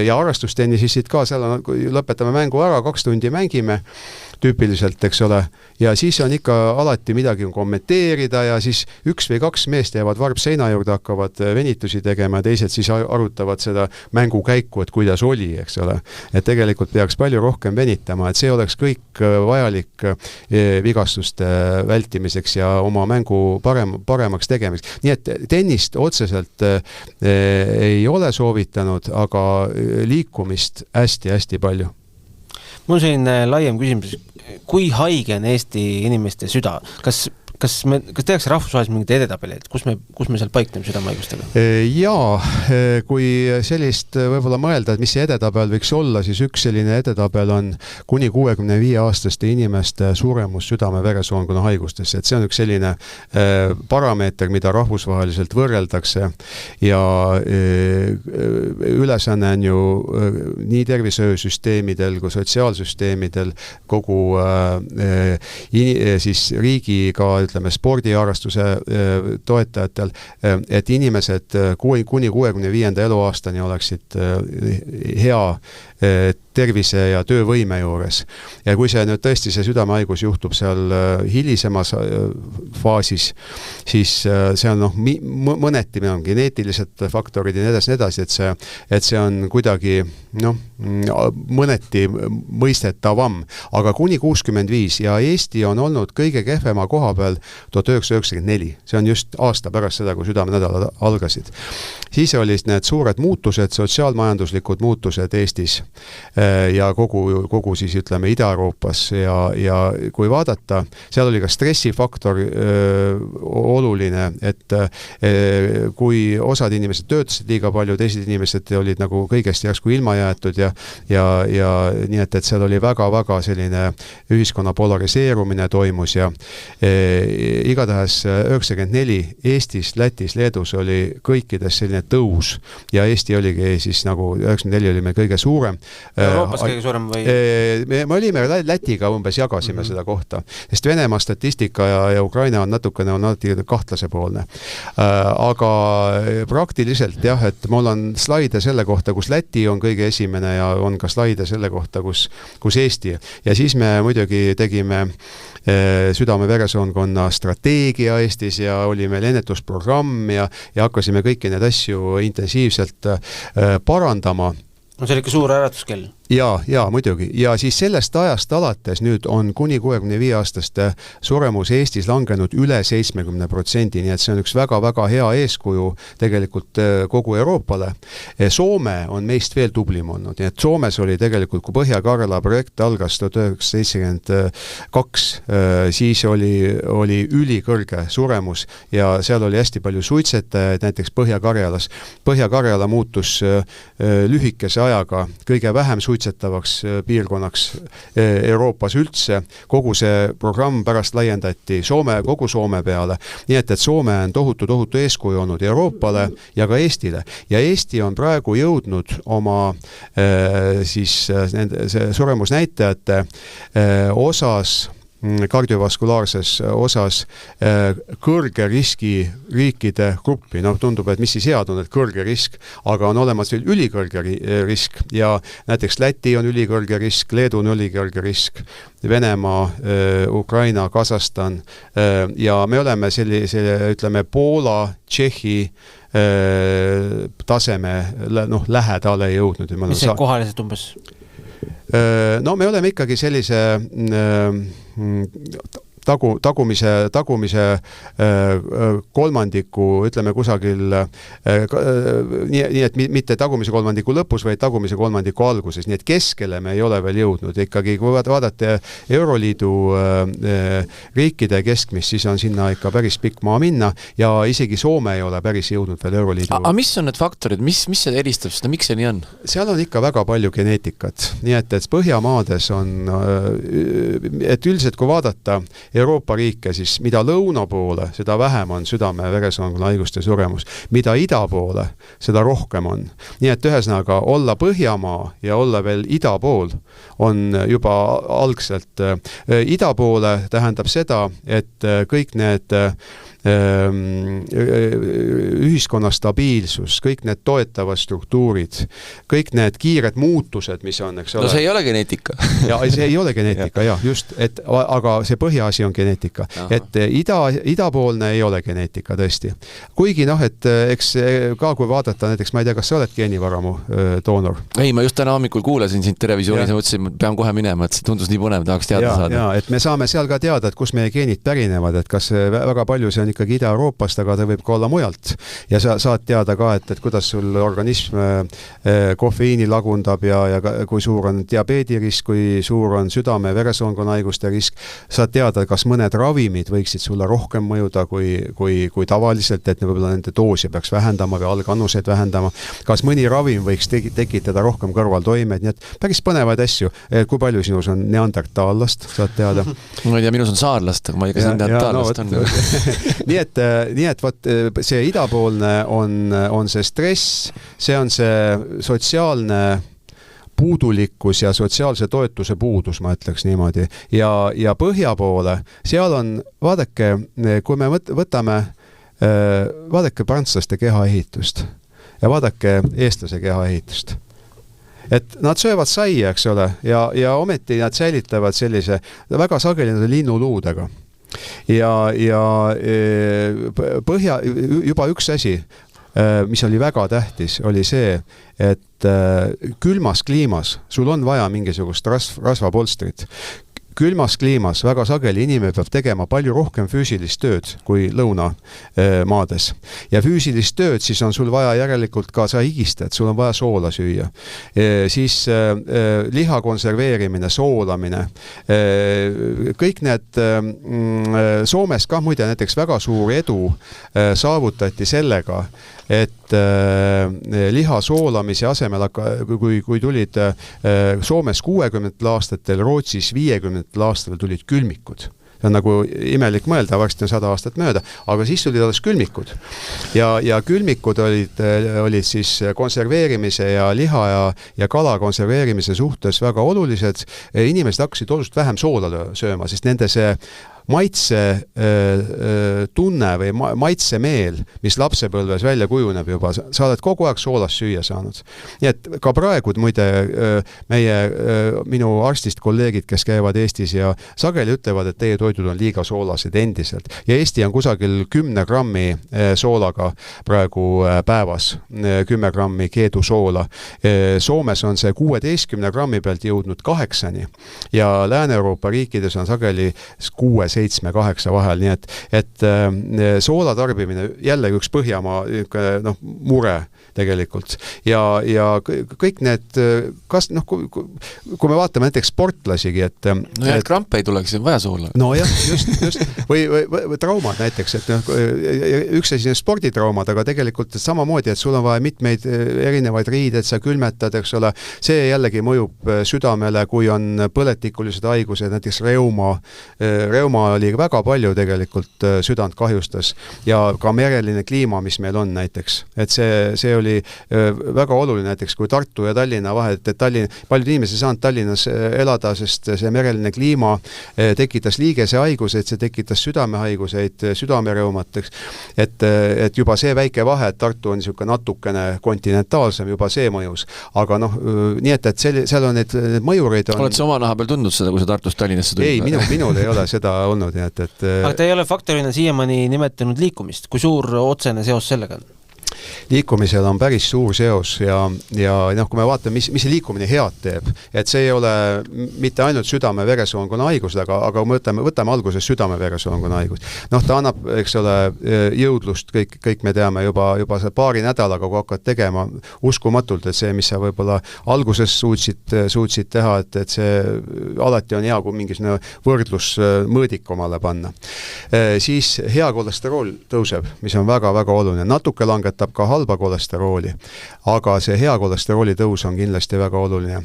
Ja harrastustennisid ka, seal kui lõpetame mängu ära, 2 tundi mängime tüüpiliselt, eks ole, ja siis on ikka alati midagi kommenteerida ja siis 1 või 2 meest jäävad varb seina juurde, hakkavad venitusi tegema ja teised siis arutavad seda mängukäiku, et kuidas oli, eks ole. Et tegelikult peaks palju rohkem venitama, et see oleks kõik vajalik vigastuste vältimiseks ja oma mängu paremaks tegemiseks. Nii et tennist otseselt ei ole soovitanud, aga liikumist hästi-hästi palju. Mul siin laiem küsimus, kui haige on Eesti inimeste süda? Kas tehakse rahvusvaheliselt mingid edetabelid, kus me seal paikneme südamehaigustega? Jaa, kui sellist võib-olla mõelda, et mis see edetabel võiks olla, siis üks selline edetabel on kuni 65-aastaste inimeste suremus südame-veresoonkonna haigustesse. Et see on üks selline parameeter, mida rahvusvaheliselt võrreldakse ja ülesanne on ju nii tervishoiusüsteemidel kui sotsiaalsüsteemidel kogu siis riigiga ütleme, spordiharrastuse toetajatel, et inimesed kuni 65. eluaastani oleksid hea tervise ja töövõime juures. Ja kui see nüüd tõesti see südamehaigus juhtub seal hilisemas faasis, siis see on mõneti on geneetilised faktorid ja nii edasi, et see on kuidagi mõneti mõistetavam. Aga kuni 65 ja Eesti on olnud kõige kehvema koha peal 1994. See on just aasta pärast seda, kui südamenädalad algasid. Siis olid need suured muutused, sotsiaalmajanduslikud muutused Eestis ja kogu siis ütleme Ida-Euroopas ja kui vaadata, seal oli ka stressifaktor oluline, et kui osad inimesed töötasid liiga palju, teised inimesed olid nagu kõigest järsku ilma jäetud ja nii, et seal oli väga-väga selline ühiskonna polariseerumine toimus ja igatahes 94 Eestis, Lätis, Leedus oli kõikides selline tõus ja Eesti oligi siis nagu 94 oli meil kõige suurem. Euroopas kõige suurem või? Me olime Lätiga umbes jagasime seda kohta, sest Venemaa statistika ja Ukraina on natukene kahtlase poolne. Aga praktiliselt jah, et mul on slaide selle kohta, kus Läti on kõige esimene ja on ka slaide selle kohta, kus Eesti. Ja siis me muidugi tegime südame-veresoonkonna strateegia Eestis ja oli meil ennetusprogramm ja hakkasime kõiki need asju intensiivselt parandama. See oli ikka suur äratuskell. Ja muidugi. Ja siis sellest ajast alates nüüd on kuni 65-aastaste suremus Eestis langenud üle 70%, nii et see on üks väga-väga hea eeskuju tegelikult kogu Euroopale. Soome on meist veel tublim olnud, nii et Soomes oli tegelikult, kui Põhja-Karjala projekt algas 1972, siis oli ülikõrge suremus ja seal oli hästi palju suitsetajaid, näiteks Põhja-Karjalas. Põhja-Karjala muutus lühikese ajaga kõige vähem suitsetavaks piirkonnaks Euroopas üldse. Kogu see programm pärast laiendati kogu Soome peale. Nii et Soome on tohutu eeskuju olnud Euroopale ja ka Eestile. Ja Eesti on praegu jõudnud oma siis see suremusnäitajate osas kardiovaskulaarses osas kõrge riski riikide gruppi. Tundub, et mis siis head on, et kõrge risk, aga on olemas veel ülikõrge risk ja näiteks Läti on ülikõrge risk, Leedu on ülikõrge risk, Venemaa, Ukraina, Kasahstan ja me oleme ütleme Poola, Tšehhi taseme lähedale jõudnud. Mis see kohaliselt umbes? Me oleme ikkagi sellise tagumise kolmandiku, ütleme kusagil nii et mitte tagumise kolmandiku lõpus, vaid tagumise kolmandiku alguses, nii et keskele me ei ole veel jõudnud. Ikkagi kui vaadata Euroliidu riikide keskmist, siis on sinna ikka päris pikk maa minna ja isegi Soome ei ole päris jõudnud veel Euroliidu. Aga mis on need faktorid, mis see eristab seda, miks see nii on? Seal on ikka väga palju geneetikat, nii et Põhjamaades on, et üldiselt kui vaadata Euroopa riike, siis mida lõuna poole, seda vähem on südame- veresoonkonna haiguste suremus. Mida ida poole, seda rohkem on. Nii et ühesõnaga olla Põhjamaa ja olla veel ida pool on juba algselt. Ida poole tähendab seda, et kõik need ühiskonna stabiilsus, kõik need toetavad struktuurid, kõik need kiired muutused, mis on, eks ole. No see ei ole geneetika. Ja see ei ole geneetika, jah, just, aga see põhiasi on geneetika. Aha. Et idapoolne ei ole geneetika tõesti. Kuigi et eks ka kui vaadata, näiteks ma ei tea, kas sa oled geenivaramu doonor? Ei, ma just täna hommikul kuulasin sind televisioonis ja mõtlesin, et pean kohe minema, et see tundus nii põnev, tahaks teada saada. Ja, et me saame seal ka teada, et kus meie geenid pärinevad, et kas väga palju see on ikkagi Ida-Euroopast, aga ta võib ka olla mujalt. Ja sa saad teada ka, et kuidas sul organism kofeiini lagundab ja kui suur on diabeedirisk, kui suur on südame- ja veresoonkonna haiguste risk. Saad teada, kas mõned ravimid võiksid sulle rohkem mõjuda kui tavaliselt, et võib-olla nende doosi peaks vähendama või algannuseid vähendama. Kas mõni ravim võiks tekitada rohkem kõrvaltoimeid, nii et päris põnevaid asju. Kui palju sinus on neandertaallast, saad teada? Ma ei tea, minus on saarlast, aga ma ei tea, kas neandertaallast on. Nii et võt, see idapoolne on see stress, see on see sotsiaalne puudulikkus ja sotsiaalse toetuse puudus, ma ütleks niimoodi. Ja põhja poole, seal on, vaadake, kui me võtame, vaadake prantslaste kehaehitust ja vaadake eestlase kehaehitust. Et nad söövad saia, eks ole, ja ometi nad säilitavad sellise väga sageli linnuluudega. Ja põhja, juba üks asi, mis oli väga tähtis, oli see, et külmas kliimas sul on vaja mingisugust rasvapolstrit. Külmas kliimas väga sageli inimene peab tegema palju rohkem füüsilist tööd kui lõunamaades. Ja füüsilist tööd siis on sul vaja järelikult ka sa higistad, sul on vaja soola süüa. Siis liha konserveerimine, soolamine. Kõik need Soomes ka muide näiteks väga suur edu saavutati sellega, et liha soolamise asemel, kui tulid Soomes 60 aastatel, Rootsis 50 aastal tulid külmikud. See on nagu imelik mõelda, varsti on 100 aastat mööda, aga siis tulid alles külmikud. Ja külmikud olid siis konserveerimise ja liha ja kala konserveerimise suhtes väga olulised. Inimesed hakkasid oluliselt vähem soola sööma, sest nende see maitse tunne või maitsemeel, mis lapsepõlves välja kujuneb juba, sa oled kogu aeg soolast süüa saanud. Nii et ka praegu muide minu arstist kolleegid, kes käivad Eestis ja sageli ütlevad, et teie toidud on liiga soolased endiselt. Ja Eesti on kusagil 10 grammi soolaga praegu päevas, 10 grammi keedusoola. Soomes on see 16 grammi pealt jõudnud 8-ni ja Lääne-Euroopa riikides on sageli 6, 7, 8 vahel, nii et soola tarbimine jällegi üks Põhjamaa mure tegelikult. Ja kõik need, kas, kui me vaatame näiteks sportlasigi, et... No jah, krampe ei tuleks, vaja soola. No jah, just. Või traumad näiteks, et üks asi on sporditraumad, aga tegelikult samamoodi, et sul on vaja mitmeid erinevaid riideid, sa külmetad, eks ole, see jällegi mõjub südamele, kui on põletikulised haigused, näiteks reuma oli väga palju tegelikult südant kahjustas ja ka mereline kliima, mis meil on näiteks. Et see oli väga oluline näiteks, kui Tartu ja Tallinna vahet, et paljud inimesed ei saanud Tallinnas elada, sest see mereline kliima tekitas liigesehaiguseid, see tekitas südamehaiguseid, südamereumateks. Et juba see väike vahe, et Tartu on niisugune natukene kontinentaalsem, juba see mõjus. Aga nii et seal on need mõjureid on... Oled sa oma naha peal tundnud seda, kui sa Tartust Tallinnasse tulid? Ei, minul ei ole seda olnud, nii et... Aga te ei ole faktorina siiamaani nimetanud liikumist. Kui suur otsene seos sellega on? Liikumisel on päris suur seos ja kui me vaatame, mis see liikumine head teeb, et see ei ole mitte ainult südame-veresoonkonna haigus, aga võtame alguses südame-veresoonkonna haigus. Ta annab, eks ole, jõudlust, kõik me teame juba see paari nädalaga, kui hakkad tegema uskumatult, et see, mis sa võib-olla alguses suutsid teha, et see alati on hea, kui mingisugune võrdlus mõõdik omale panna. Siis hea kolesterool tõuseb, mis on väga-väga oluline. Natuke langetab ka halba kolesterooli, aga see hea kolesterooli tõus on kindlasti väga oluline.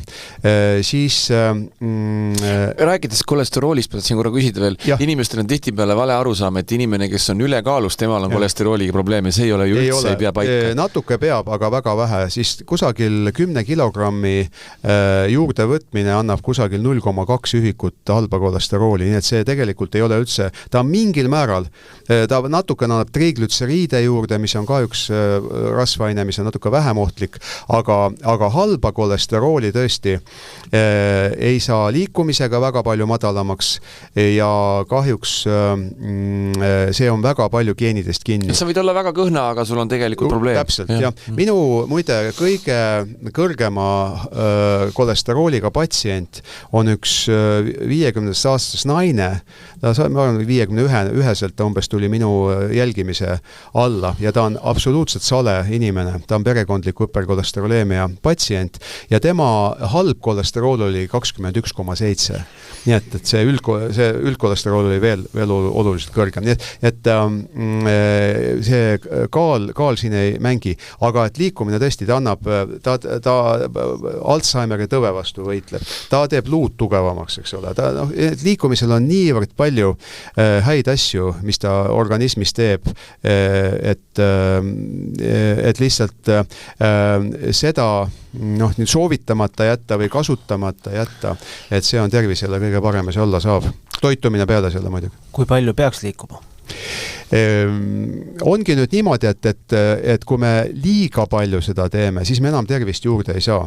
Rääkides kolesteroolist, pead siin korra küsida veel, inimestel on tihtipeale vale arusaam, et inimene, kes on ülekaalus, temal on kolesterooliga probleeme, see ei ole ju üldse, ei pea paika. Natuke peab, aga väga vähe, siis kusagil 10 kilogrammi juurde võtmine annab kusagil 0,2 ühikut halba kolesterooli, nii et see tegelikult ei ole üldse, ta mingil määral, ta natuke annab triiglütseriide juurde, mis on ka üks rasvaine, mis on natuke vähem ohtlik, aga halba kolesterooli tõesti ei saa liikumisega väga palju madalamaks ja kahjuks see on väga palju geenidest kinni. Sa võid olla väga kõhna, aga sul on tegelikult probleem. Täpselt, jah. Minu muide kõige kõrgema kolesterooliga patsient on üks 50-aastas naine, ma arvan 51-selt ta umbes tuli minu jälgimise alla ja ta on absoluutselt sale inimene, ta on perekondliku hüperkolesteroleemia patsient ja tema halb kolesterool oli 21,7. Nii et see üldkolesterool oli veel oluliselt kõrgem. Nii et see kaal siin ei mängi, aga et liikumine tõesti, ta annab, ta Alzheimeri tõve vastu võitleb, ta teeb luud tugevamaks, eks ole. Liikumisel on niivõrd palju häid asju, mis ta organismis teeb, et lihtsalt seda soovitamata jätta või kasutamata jätta, et see on tervisele kõige parem, mis olla saab. Toitumine peale selle muidugi. Kui palju peaks liikuma? Ongi nüüd niimoodi, et kui me liiga palju seda teeme, siis me enam tervist juurde ei saa.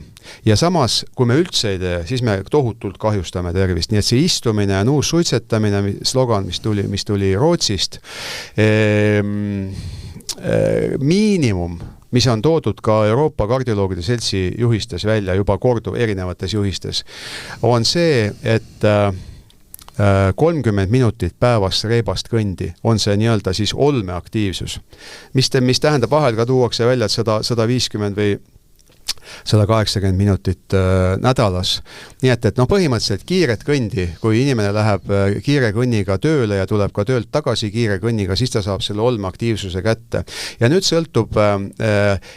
Ja samas, kui me üldse ei tee, siis me tohutult kahjustame tervist. Nii et see istumine ja nuus suitsetamine, slogan, mis tuli Rootsist, miinimum, mis on toodud ka Euroopa kardioloogide seltsi juhistes välja, juba korduv erinevates juhistes, on see, et 30 minutit päevas reebast kõndi on see nii-öelda siis olmeaktiivsus. Mis tähendab, vahel ka tuuakse välja, et 150 või 180 minutit nädalas. Nii et põhimõtteliselt kiiret kõndi, kui inimene läheb kiire kõnniga tööle ja tuleb ka töölt tagasi kiire kõnniga, siis ta saab selle olmeaktiivsuse kätte. Ja nüüd sõltub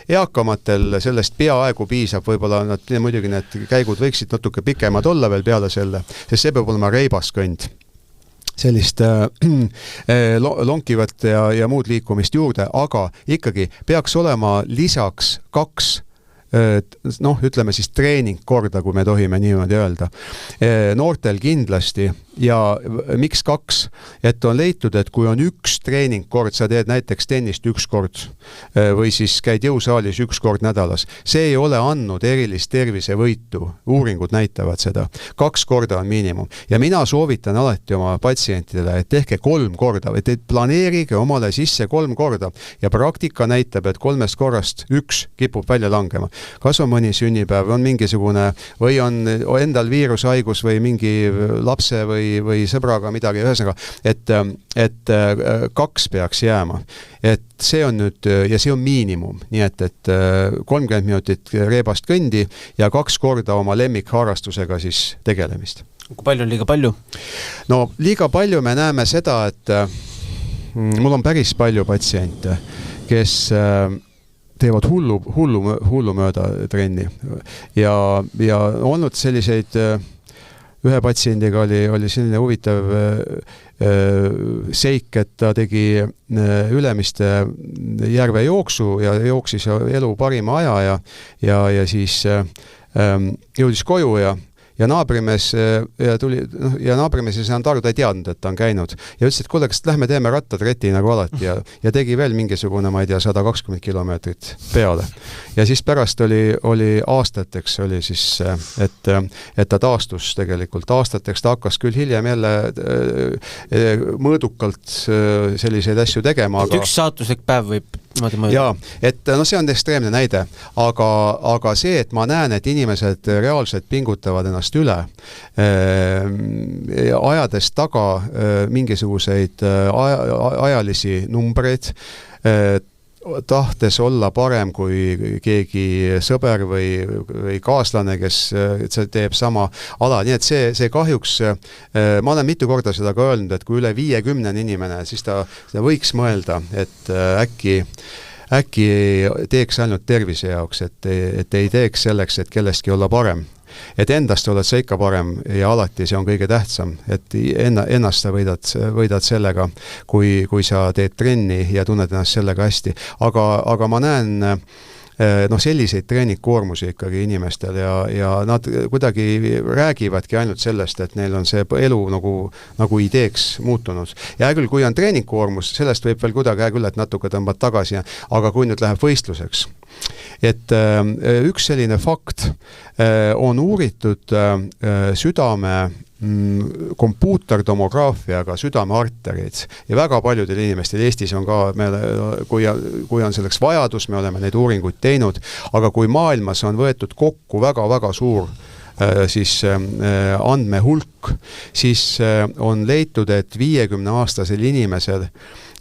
eakamatel sellest peaaegu piisab, võib-olla muidugi need käigud võiksid natuke pikemad olla veel peale selle, sest see peab olema reibas kõnd. Sellist lonkivat ja muud liikumist juurde, aga ikkagi peaks olema lisaks 2 ütleme siis treeningkorda, kui me tohime niimoodi öelda. Noortel kindlasti ja miks 2? Et on leitud, et kui on 1 treeningkord, sa teed näiteks tennist 1 kord või siis käid jõusaalis 1 kord nädalas. See ei ole andnud erilist tervisevõitu. Uuringud näitavad seda. 2 korda on miinimum. Ja mina soovitan alati oma patsientidele, et tehke 3 korda, et planeerige omale sisse 3 korda ja praktika näitab, et 3 korrast 1 kipub välja langema. Kas on mõni sünnipäev, on mingisugune või on endal viirushaigus või mingi lapse või sõbraga midagi, ühesõnaga, et 2 peaks jääma. Et see on nüüd, ja see on miinimum, nii et 30 minutit reebast kõndi ja 2 korda oma lemmikharrastusega siis tegelemist. Kui palju on liiga palju? No liiga palju me näeme seda, et mul on päris palju patsiente, kes teevad hullu mööda trenni ja olnud selliseid ühe patsiendiga oli selline huvitav seik, et ta tegi Ülemiste järve jooksu ja jooksis elu parima aja ja siis jõudis koju ja naabrimees ja naabrimees ei saanud aru, ta ei teadnud, et ta on käinud ja ütles, et kuule, kas lähme teeme rattatreti nagu alati ja tegi veel mingisugune, ma ei tea, 120 kilomeetrit peale. Ja siis pärast oli aastateks oli siis, et ta taastus tegelikult aastateks, ta hakkas küll hiljem jälle mõõdukalt selliseid asju tegema, aga... Üks saatuslik päev võib jaa, et see on ekstreemne näide, aga see, et ma näen, et inimesed reaalselt pingutavad ennast üle, ajades taga mingisuguseid ajalisi numbreid, tahtes olla parem kui keegi sõber või kaaslane, kes teeb sama ala. Nii et see kahjuks, ma olen mitu korda seda ka öelnud, et kui üle 50 inimene, siis ta võiks mõelda, et äkki teeks ainult tervise jaoks, et ei teeks selleks, et kellestki olla parem. Et endast oled sa ikka parem ja alati see on kõige tähtsam, et ennast sa võidad sellega, kui sa teed trenni ja tunned ennast sellega hästi. Aga ma näen selliseid treeningkoormusi ikkagi inimestel ja nad kuidagi räägivadki ainult sellest, et neil on see elu nagu ideeks muutunud. Ja küll, kui on treeningkoormus, sellest võib veel kuidagi küll, et natuke tõmbad tagasi, aga kui nüüd läheb võistluseks, et üks selline fakt on uuritud südame kompuutertomograafiaga südamearterid ja väga paljudel inimestel Eestis on ka, kui on selleks vajadus, me oleme neid uuringuid teinud, aga kui maailmas on võetud kokku väga-väga suur siis andmehulk, siis on leitud, et 50-aastasel inimesel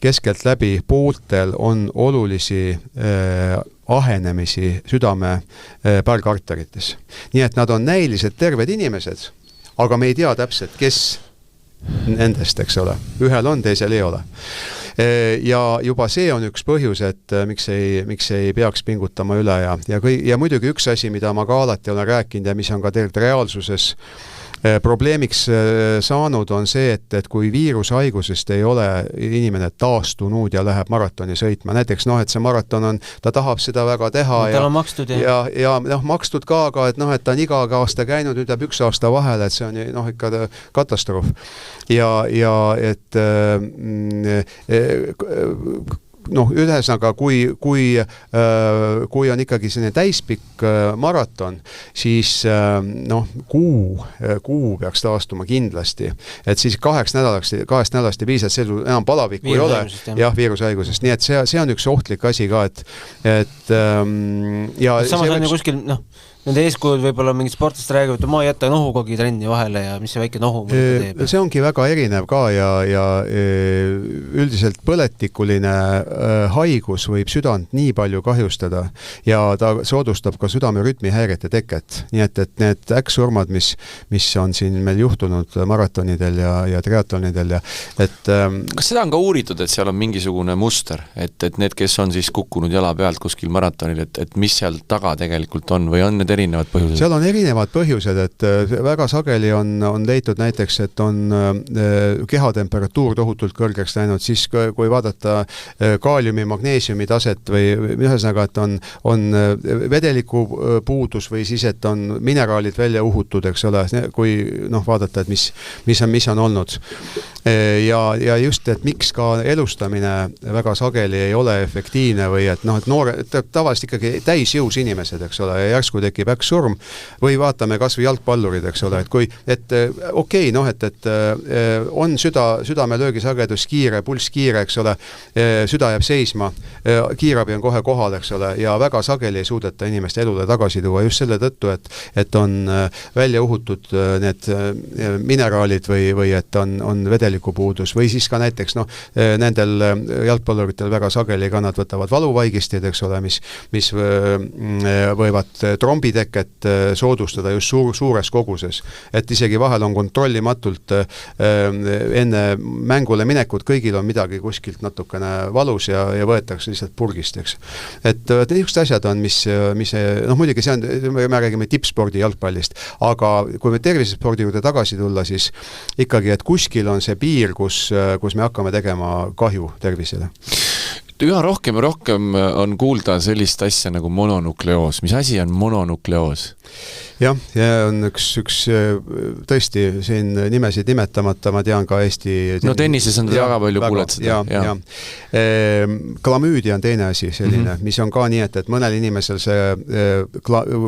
keskelt läbi pooltel on olulisi ahenemisi südame pärgarterites. Nii et nad on näiliselt terved inimesed, aga me ei tea täpselt, kes nendest, eks ole. Ühel on, teisel ei ole. Ja juba see on üks põhjus, et miks ei peaks pingutama üle ja muidugi üks asi, mida ma ka alati olen rääkinud ja mis on ka tegelikult reaalsuses probleemiks saanud, on see, et kui viirushaigusest ei ole inimene taastunud ja läheb maratoni sõitma, näiteks et see maraton on, ta tahab seda väga teha tal on makstud ja makstud ka, et ta on iga aasta käinud, nüüd jääb 1 aasta vahele, et see on ikka katastroof. Ja et ühesõnaga, kui on ikkagi selline täispikk maraton, siis kuu peaks taastuma kindlasti. Et siis 2 nädalast ei piisa, et see enam palavikku ei ole. Jah, viirushaigusest. Nii et see on üks ohtlik asi ka, et samas on ju kuskil, nende eeskujud võib-olla mingid sportlased räägivad, et ma ei jäta nohukogi trenni vahele ja mis see väike nohu teeb. See ongi väga erinev ka ja üldiselt põletikuline haigus võib südant nii palju kahjustada ja ta soodustab ka südamerütmi häirete teket. Nii et need äkksurmad, mis on siin meil juhtunud maratonidel ja triatlonidel Kas seda on ka uuritud, et seal on mingisugune muster, et need, kes on siis kukkunud jala pealt kuskil maratonil, et mis seal taga tegelikult on või on need erinevad põhjused? Seal on erinevad põhjused, et väga sageli on leitud näiteks, et on kehatemperatuur tohutult kõrgeks läinud, siis kui vaadata kaaliumi, magneesiumi taset või ühesõnaga, et on vedeliku puudus või siis, et on mineraalid välja uhutud, eks ole, kui vaadata, et mis on olnud. Ja just, et miks ka elustamine väga sageli ei ole efektiivne või et tavaliselt ikkagi täisjõus inimesed, eks ole, ja järsku tekib äkksurm või vaatame kas või jalgpallurid, eks ole, et on südamelöögi sagedus kiire, pulss kiire, eks ole, süda jääb seisma, kiirabi on kohe kohal, eks ole, ja väga sageli ei suudeta inimeste elule tagasi tuua just selle tõttu, et on välja uhutud need mineraalid või et on vedeliku puudus või siis ka näiteks nendel jalgpalluritel väga sageli ka nad võtavad valuvaigistid, eks ole, mis võivad trombid veriteket soodustada just suures koguses. Et isegi vahel on kontrollimatult enne mängule minekut, kõigil on midagi kuskilt natukene valus ja võetakse lihtsalt purgist, eks. Et niisugused asjad on, mis muidugi see on, me räägime tippspordi jalgpallist, aga kui me tervisespordi juurde tagasi tulla, siis ikkagi, et kuskil on see piir, kus me hakkame tegema kahju tervisele. Üha rohkem ja rohkem on kuulda sellist asja nagu mononukleoos. Mis asi on mononukleoos? Jah, ja on üks tõesti siin nimesid nimetamata, ma tean ka Eesti... No tennises on väga palju kuuled seda. Ja. Klamüüdia on teine asi selline, mis on ka nii, et mõnel inimesel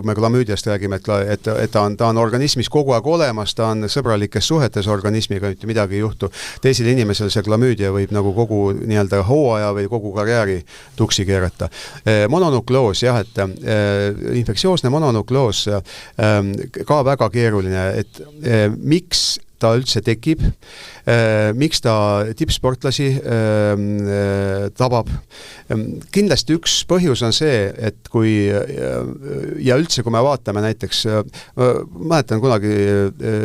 me klamüüdiast räägime, et ta on organismis kogu aeg olemas, ta on sõbralikes suhetes organismiga, midagi ei juhtu. Teisel inimesel see klamüüdia võib nagu kogu nii-öelda hooaja või kogu karjääri tuksi keerata. Mononukleoos, jah, et infektsioosne mononukleoos ka väga keeruline, et miks ta üldse tekib, miks ta tippsportlasi tabab. Kindlasti üks põhjus on see, et kui üldse, kui me vaatame näiteks, mäletan kunagi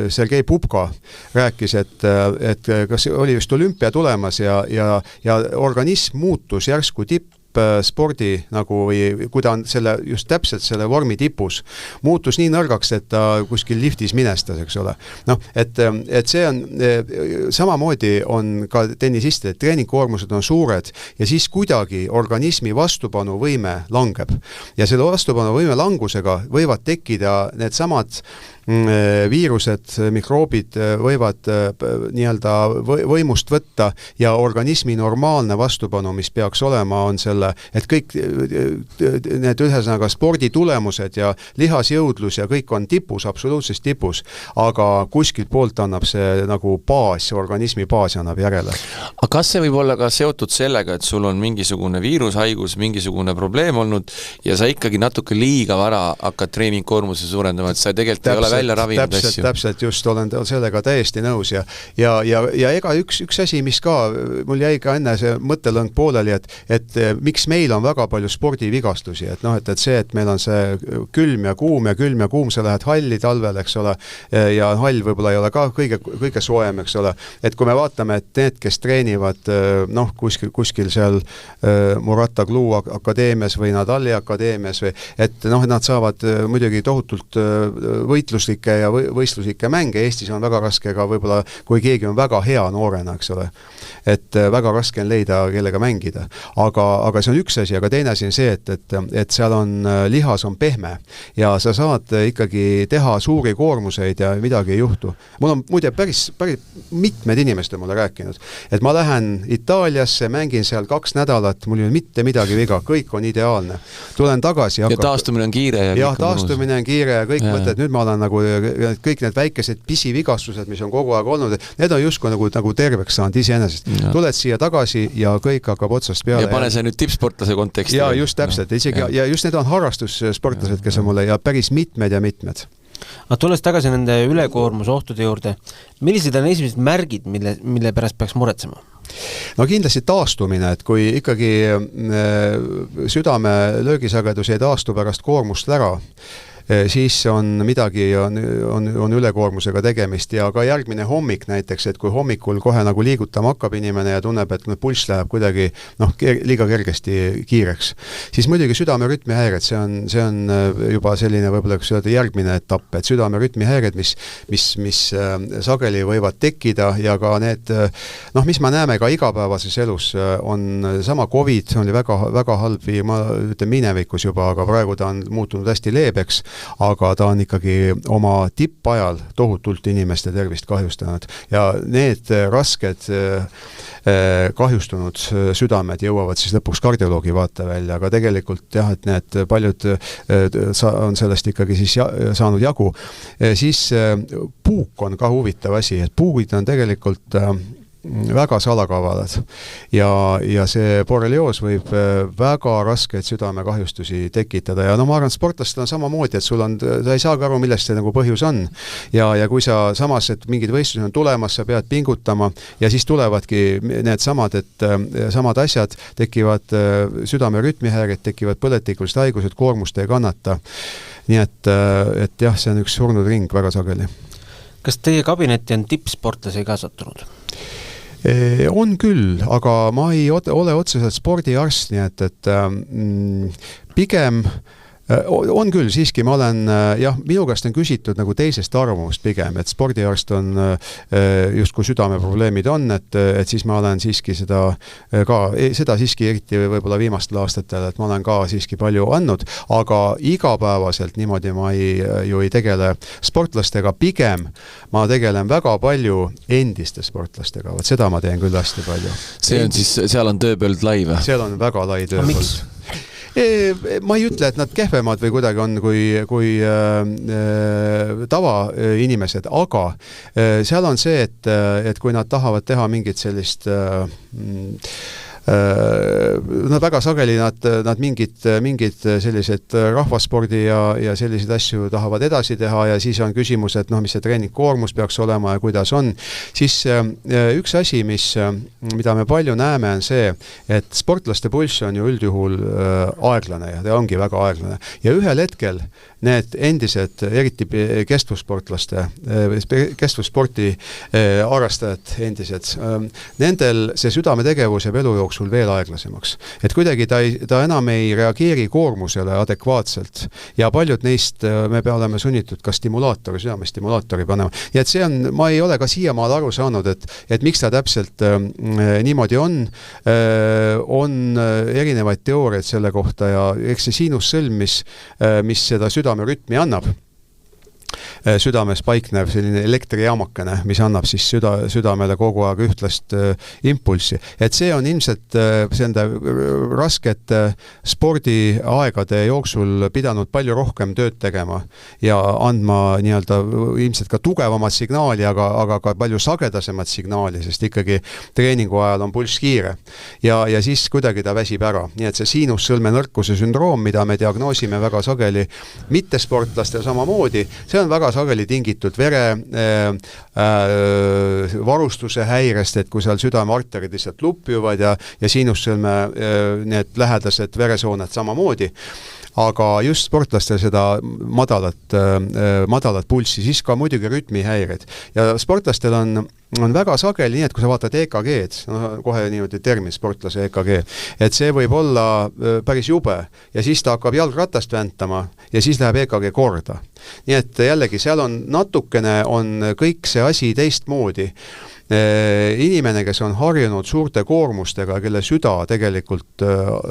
Sergei Pupka rääkis, et kas oli just olümpia tulemas ja organism muutus järsku spordi nagu või kui ta on just täpselt selle vormi tipus, muutus nii nõrgaks, et ta kuskil liftis minestas, eks ole. Et see on, samamoodi on ka tennisistid, et treeningkoormused on suured ja siis kuidagi organismi vastupanuvõime langeb. Ja selle vastupanuvõime langusega võivad tekkida need samad viirused, mikroobid võivad nii-öelda võimust võtta ja organismi normaalne vastupanu, mis peaks olema, on selle, et kõik need ühesõnaga spordi tulemused ja lihasjõudlus ja kõik on tipus, absoluutses tipus, aga kuskilt poolt annab see nagu baas, organismi baas annab järele. Aga kas see võib olla ka seotud sellega, et sul on mingisugune viirushaigus, mingisugune probleem olnud ja sa ikkagi natuke liiga vara hakkad treeningkoormuse suurendama, et sa tegelikult ei ole välja ravinud asju. Täpselt, just olen sellega täiesti nõus ja ega üks asi, mis ka, mul jäi ka enne see mõttelõng pooleli, et miks meil on väga palju spordivigastusi, et see, et meil on see külm ja kuum, sa lähed halli talvel, eks ole, ja hall võib-olla ei ole ka kõige soojem, eks ole, et kui me vaatame, et need, kes treenivad kuskil seal Murata Gluu akadeemias või Nadali akadeemias või, et nad saavad muidugi tohutult võitluslikke ja võistluslikke mänge. Eestis on väga raske ka võib-olla, kui keegi on väga hea noorena, eks ole. Et väga raske on leida, kellega mängida. Aga see on üks asi, aga teine asi on see, et seal on, lihas on pehme ja sa saad ikkagi teha suuri koormuseid ja midagi ei juhtu. Mul on muide päris mitmed inimesed mulle rääkinud, et ma lähen Itaaliasse, mängin seal 2 nädalat, mul ei ole mitte midagi viga, kõik on ideaalne. Tulen tagasi. Ja taastumine on kiire. Ja taastumine on kiire ja kõik mõtled, nüüd ma olen nagu kõik need väikesed pisivigastused, mis on kogu aeg olnud, need on justkui nagu terveks saanud iseenesest. Tuled siia tagasi ja kõik hakkab otsast peale. Ja pane see nüüd tippsportlase konteksti. Ja just täpselt. Ja just need on harrastussportlased, kes on mulle ja päris mitmed. Aga tulles tagasi nende ülekoormusohtude juurde, millised on esimesed märgid, mille pärast peaks muretsema? No kindlasti taastumine, et kui ikkagi südame löögisagedus ei taastu pärast koormust ära, siis on midagi, on ülekoormusega tegemist ja ka järgmine hommik näiteks, et kui hommikul kohe nagu liigutama hakkab inimene ja tunneb, et pulss läheb kuidagi liiga kergesti kiireks, siis muidugi südamerütmihäired, see on juba selline võib-olla järgmine etapp, et südamerütmihäired, mis sageli võivad tekkida ja ka need, mis me näeme ka igapäevases elus, on sama COVID, oli väga halb ma ütlen minevikus juba, aga praegu ta on muutunud hästi leebeks, aga ta on ikkagi oma tippajal tohutult inimeste tervist kahjustanud ja need rasked kahjustunud südamed jõuavad siis lõpuks kardioloogi vaatevälja, aga tegelikult jah, et need paljud on sellest ikkagi siis saanud jagu. Siis puuk on ka huvitav asi, et puugid on tegelikult väga salakavalad ja see borrelioos võib väga raskeid südamekahjustusi tekitada ja ma arvan, et sportlastel on samamoodi, et sa ei saagi aru, millest see nagu põhjus on ja kui sa samas, et mingid võistlused on tulemas, sa pead pingutama ja siis tulevadki need samad asjad, tekivad südame rütmihäired, tekivad põletikulised haigused, koormust ei kannata. Nii et jah, see on üks surnud ring väga sageli. Kas teie kabinetti on tippsportlasi ka sattunud? On küll, aga ma ei ole otseselt spordiarst, nii et pigem on küll, siiski ma olen, minu käest on küsitud nagu teisest arvamust pigem, et spordiarst on just kui südameprobleemid on, et siis ma olen siiski seda siiski eriti võib-olla viimastel aastatel, et ma olen ka siiski palju andnud, aga igapäevaselt niimoodi ma ju ei tegele sportlastega, pigem ma tegelen väga palju endiste sportlastega, seda ma teen küll hästi palju. See on siis, seal on tööpööld lai või? Seal on väga lai tööpööld. Ma ei ütle, et nad kehvemad või kuidagi on kui tavainimesed, aga seal on see, et kui nad tahavad teha mingit sellist väga sageli nad mingid sellised rahvaspordi ja selliseid asju tahavad edasi teha ja siis on küsimus, et mis see treeningkoormus peaks olema ja kuidas on. Siis üks asi, mida me palju näeme, on see, et sportlaste pulss on ju üldjuhul aeglane ja ta ongi väga aeglane. Ja ühel hetkel need endised, eriti kestvussporti harrastajad endised, nendel see südametegevus ja elu jooksul veel aeglasemaks. Et kuidagi ta enam ei reageeri koormusele adekvaatselt ja paljud neist me oleme sunnitud ka südamestimulaatori panema. Ja et see on, ma ei ole ka siiamaal aru saanud, et miks ta täpselt niimoodi on. On erinevaid teooriaid selle kohta ja eks see siinussõlm, mis seda südamerütmi annab, südames paiknev selline elektrijaamakene, mis annab siis südamele kogu aeg ühtlast impulssi. Et see on ilmselt sende raskete spordiaegade jooksul pidanud palju rohkem tööd tegema ja andma nii-öelda ilmselt ka tugevamat signaali, aga ka palju sagedasemat signaali, sest ikkagi treeningu ajal on pulss kiire ja siis kuidagi ta väsib ära. Nii et see siinussõlme nõrkuse sündroom, mida me diagnoosime väga sageli mittesportlastel samamoodi, see on väga sageli tingitud vere varustuse häirest, et kui seal südamearterid lihtsalt lupjuvad ja siinussõlme need lähedased veresooned samamoodi, aga just sportlastel seda madalat pulssi, siis ka muidugi rütmihäired. Ja sportlastel on väga sageli nii, et kui sa vaatad EKG-d, kohe niimoodi termin sportlase EKG, et see võib olla päris jube ja siis ta hakkab jalgratast väntama ja siis läheb EKG korda. Nii et jällegi seal on natukene kõik see asi teistmoodi. Inimene, kes on harjunud suurte koormustega, kelle süda tegelikult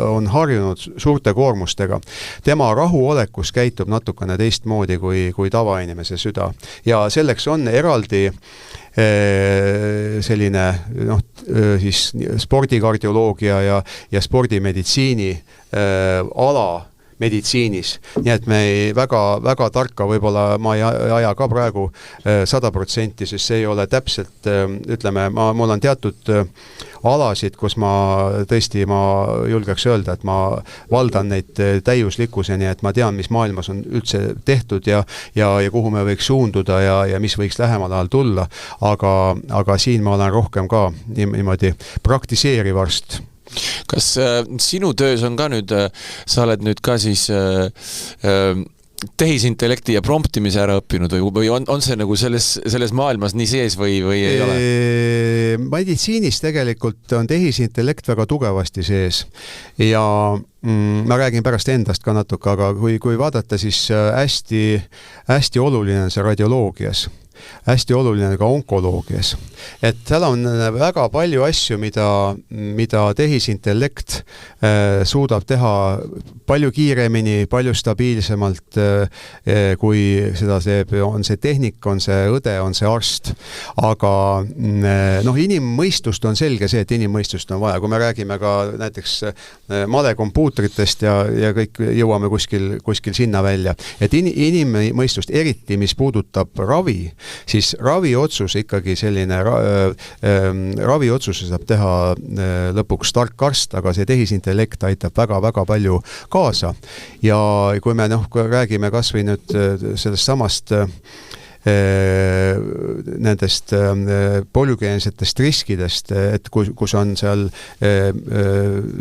on harjunud suurte koormustega, tema rahuolekus käitub natukene teistmoodi kui tavainimese süda. Ja selleks on eraldi selline siis spordikardioloogia ja spordimeditsiini ala meditsiinis. Nii et me väga tarka võib-olla ma ei aja ka praegu 100%, sest see ei ole täpselt, ütleme, mul on teatud alasid, kus ma julgeks öelda, et ma valdan neid täiuslikkuseni, et ma tean, mis maailmas on üldse tehtud ja kuhu me võiks suunduda ja mis võiks lähemal ajal tulla, aga siin ma olen rohkem ka niimoodi praktiseeriv arst. Kas sinu töös on ka nüüd, sa oled nüüd ka siis tehisintellekti ja promptimise ära õppinud või on see nagu selles maailmas nii sees või ei ole? Meditsiinis tegelikult on tehisintellekt väga tugevasti sees ja ma räägin pärast endast ka natuke, aga kui vaadata, siis hästi oluline on see radioloogias. Hästi oluline ka onkoloogias. Et seal on väga palju asju, mida tehisintellekt suudab teha palju kiiremini, palju stabiilsemalt, kui seda teeb, on see tehnik, on see õde, on see arst. Aga inimmõistust on selge see, et inimmõistust on vaja. Kui me räägime ka näiteks malekompuutritest ja kõik jõuame kuskil sinna välja. Et inimmõistust, eriti mis puudutab ravi, siis raviotsus ikkagi selline, raviotsuse saab teha lõpuks tark arst, aga see tehisintellekt aitab väga-väga palju kaasa. Ja kui me räägime kas või nüüd sellest samast nendest polügeensetest riskidest, et kus on seal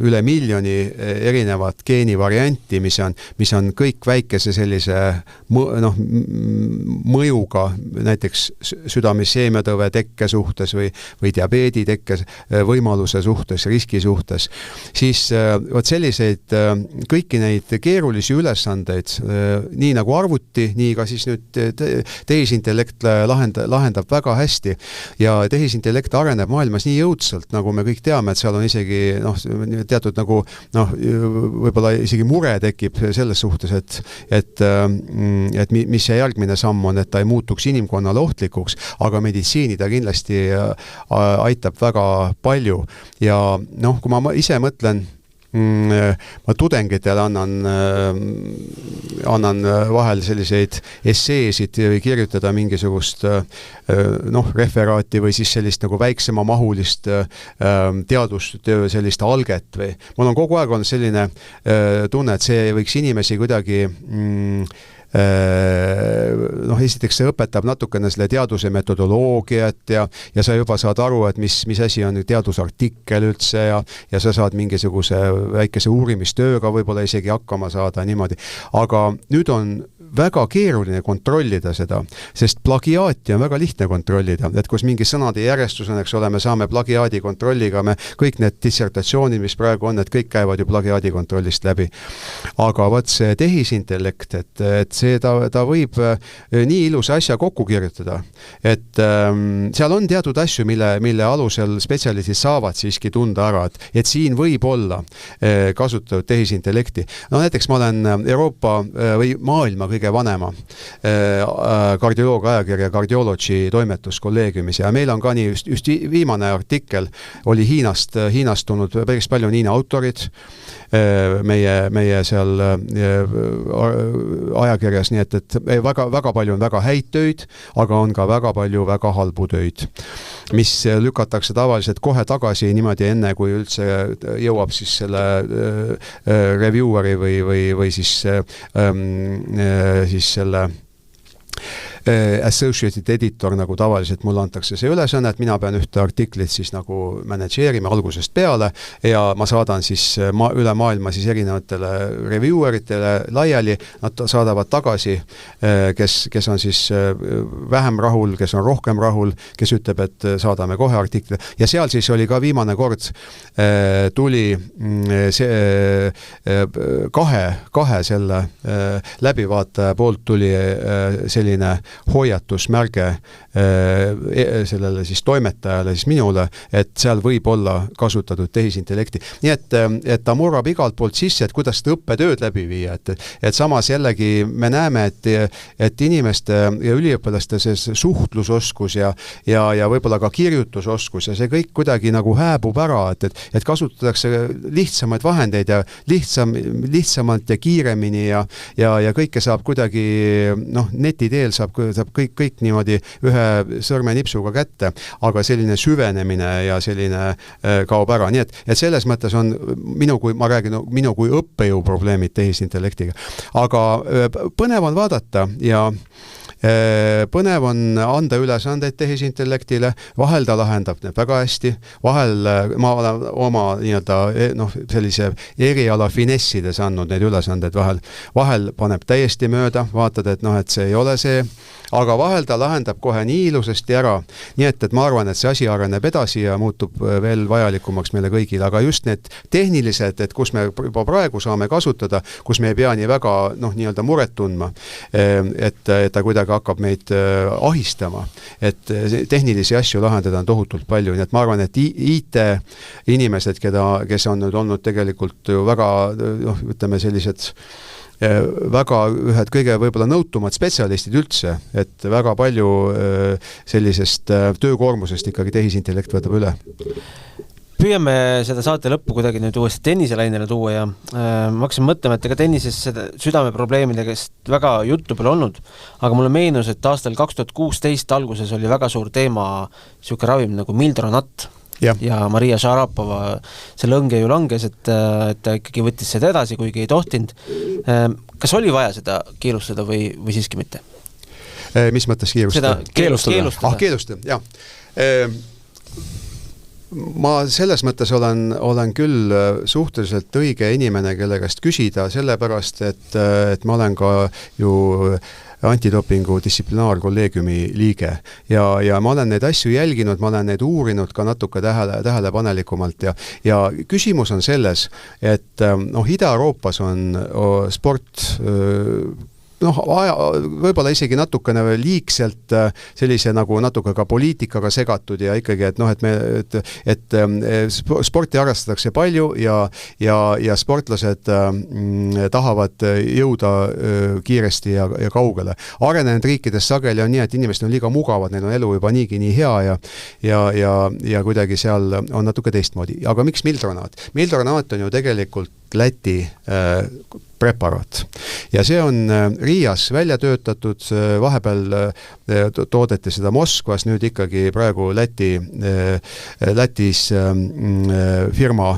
üle miljoni erinevat geenivarianti, mis on kõik väikese sellise mõjuga näiteks südame-seemnetõve tekke suhtes või diabeedi tekke võimaluse suhtes, riski suhtes, siis vot selliseid kõiki neid keerulisi ülesandeid, nii nagu arvuti, nii ka siis nüüd tehisintellekt lahendab väga hästi ja tehisintellekt areneb maailmas nii jõudsalt, nagu me kõik teame, et seal on isegi teatud võib-olla isegi mure tekib selles suhtes, et mis see järgmine samm on, et ta ei muutuks inimkonnale ohtlikuks, aga meditsiini ta kindlasti aitab väga palju ja kui ma ise mõtlen, ma tudengitele annan vahel selliseid esseesid või kirjutada mingisugust referaati või siis sellist nagu väiksema mahulist teadustöö sellist alget või mul on kogu aeg olnud selline tunne, et see võiks inimesi kuidagi esiteks see õpetab natukene selle teaduse metodoloogiat ja sa juba saad aru, et mis asi on teadusartikkel üldse ja sa saad mingisuguse väikese uurimistööga võib-olla isegi hakkama saada niimoodi. Aga nüüd on väga keeruline kontrollida seda, sest plagiaati on väga lihtne kontrollida, et kus mingi sõnade järjestus on, eks ole, me saame plagiaadi kontrolliga, me kõik need dissertatsioonid, mis praegu on, et kõik käivad ju plagiaadi kontrollist läbi. Aga võt see tehisintellekt, et see ta võib nii ilusa asja kokku kirjutada, et seal on teatud asju, mille alusel spetsialistid saavad siiski tunda ära, et siin võib olla kasutatud tehisintellekti. Näiteks ma olen Euroopa või maailma kõige vanema kardioloog ajakirja Cardiology toimetuskolleegiumis ja meil on ka nii just viimane artikkel oli Hiinast tulnud päris palju Hiina autorid meie seal ajakirjas, nii et väga palju on väga häid töid, aga on ka väga palju väga halbu töid, mis lükatakse tavaliselt kohe tagasi niimoodi enne, kui üldse jõuab siis selle revieweri või siis selle associated editor, nagu tavaliselt mulle antakse see ülesanne, et mina pean ühte artiklit siis nagu manageerima algusest peale ja ma saadan siis üle maailma siis erinevatele revieweritele laiali, nad saadavad tagasi, kes on siis vähem rahul, kes on rohkem rahul, kes ütleb, et saadame kohe artikli ja seal siis oli ka viimane kord tuli kahe selle läbivaataja poolt tuli selline hoiatusmärge sellele siis toimetajale, siis minule, et seal võib olla kasutatud tehisintellekti. Nii et ta murrab igalt poolt sisse, et kuidas seda õppetööd läbi viia, et samas jällegi me näeme, et inimeste ja üliõpilaste see suhtlusoskus ja võib-olla ka kirjutusoskus ja see kõik kuidagi nagu hääbub ära, et kasutatakse lihtsamaid vahendeid ja lihtsamalt ja kiiremini ja kõike saab kuidagi neti teel saab kõik niimoodi ühe sõrmenipsuga kätte, aga selline süvenemine ja selline kaob ära. Nii et selles mõttes on minu kui õppejõu probleemid tehisintellektiga. Aga põnev on vaadata ja põnev on anda ülesandeid tehisintellektile, vahel ta lahendab need väga hästi, vahel ma olen oma sellise eriala finessides andnud neid ülesandeid vahel paneb täiesti mööda, vaatad, et see ei ole see, aga vahel ta lahendab kohe nii ilusasti ära, nii et ma arvan, et see asi areneb edasi ja muutub veel vajalikumaks meile kõigile, aga just need tehnilised, et kus me juba praegu saame kasutada, kus me ei pea nii väga nii-öelda muret tundma, et ta kuidagi hakkab meid ahistama, et tehnilisi asju lahendada on tohutult palju, nii et ma arvan, et IT-inimesed, kes on nüüd olnud tegelikult ju väga, ütleme sellised väga ühed kõige võib-olla nõutumad spetsialistid üldse, et väga palju sellisest töökoormusest ikkagi tehisintellekt võtab üle. püüame seda saate lõppu kuidagi nüüd uuesti tenniselainele tuua ja ma hakkasin mõtlema, et ega tennises seda südameprobleemidest väga juttu pole olnud, aga mulle meenus, et aastal 2016 alguses oli väga suur teema siuke ravim nagu Mildronat ja Maria Šarapova see lõnge ju langes, et ta ikkagi võttis seda edasi, kuigi ei tohtinud. Kas oli vaja seda keelustada või siiski mitte? Mis mõttes kiirustada? Keelustada, jah. Ma selles mõttes olen küll suhteliselt õige inimene, kelle käest küsida, sellepärast, et ma olen ka ju antidopingu distsiplinaarkolleegiumi liige ja ma olen neid asju jälginud, ma olen neid uurinud ka natuke tähelepanelikumalt ja küsimus on selles, et Ida-Euroopas on sport võib-olla isegi natukene liigselt sellise nagu natuke ka poliitikaga segatud ja ikkagi, et sporti arvestatakse palju ja sportlased tahavad jõuda kiiresti ja kaugele. Arenenud riikides sageli on nii, et inimesed on liiga mugavad, neil on elu juba niigi nii hea ja kuidagi seal on natuke teistmoodi. Aga miks Mildronat? Mildronat on ju tegelikult Läti preparaat. Ja see on Riias välja töötatud, vahepeal toodeti seda Moskvas, nüüd ikkagi praegu Lätis firma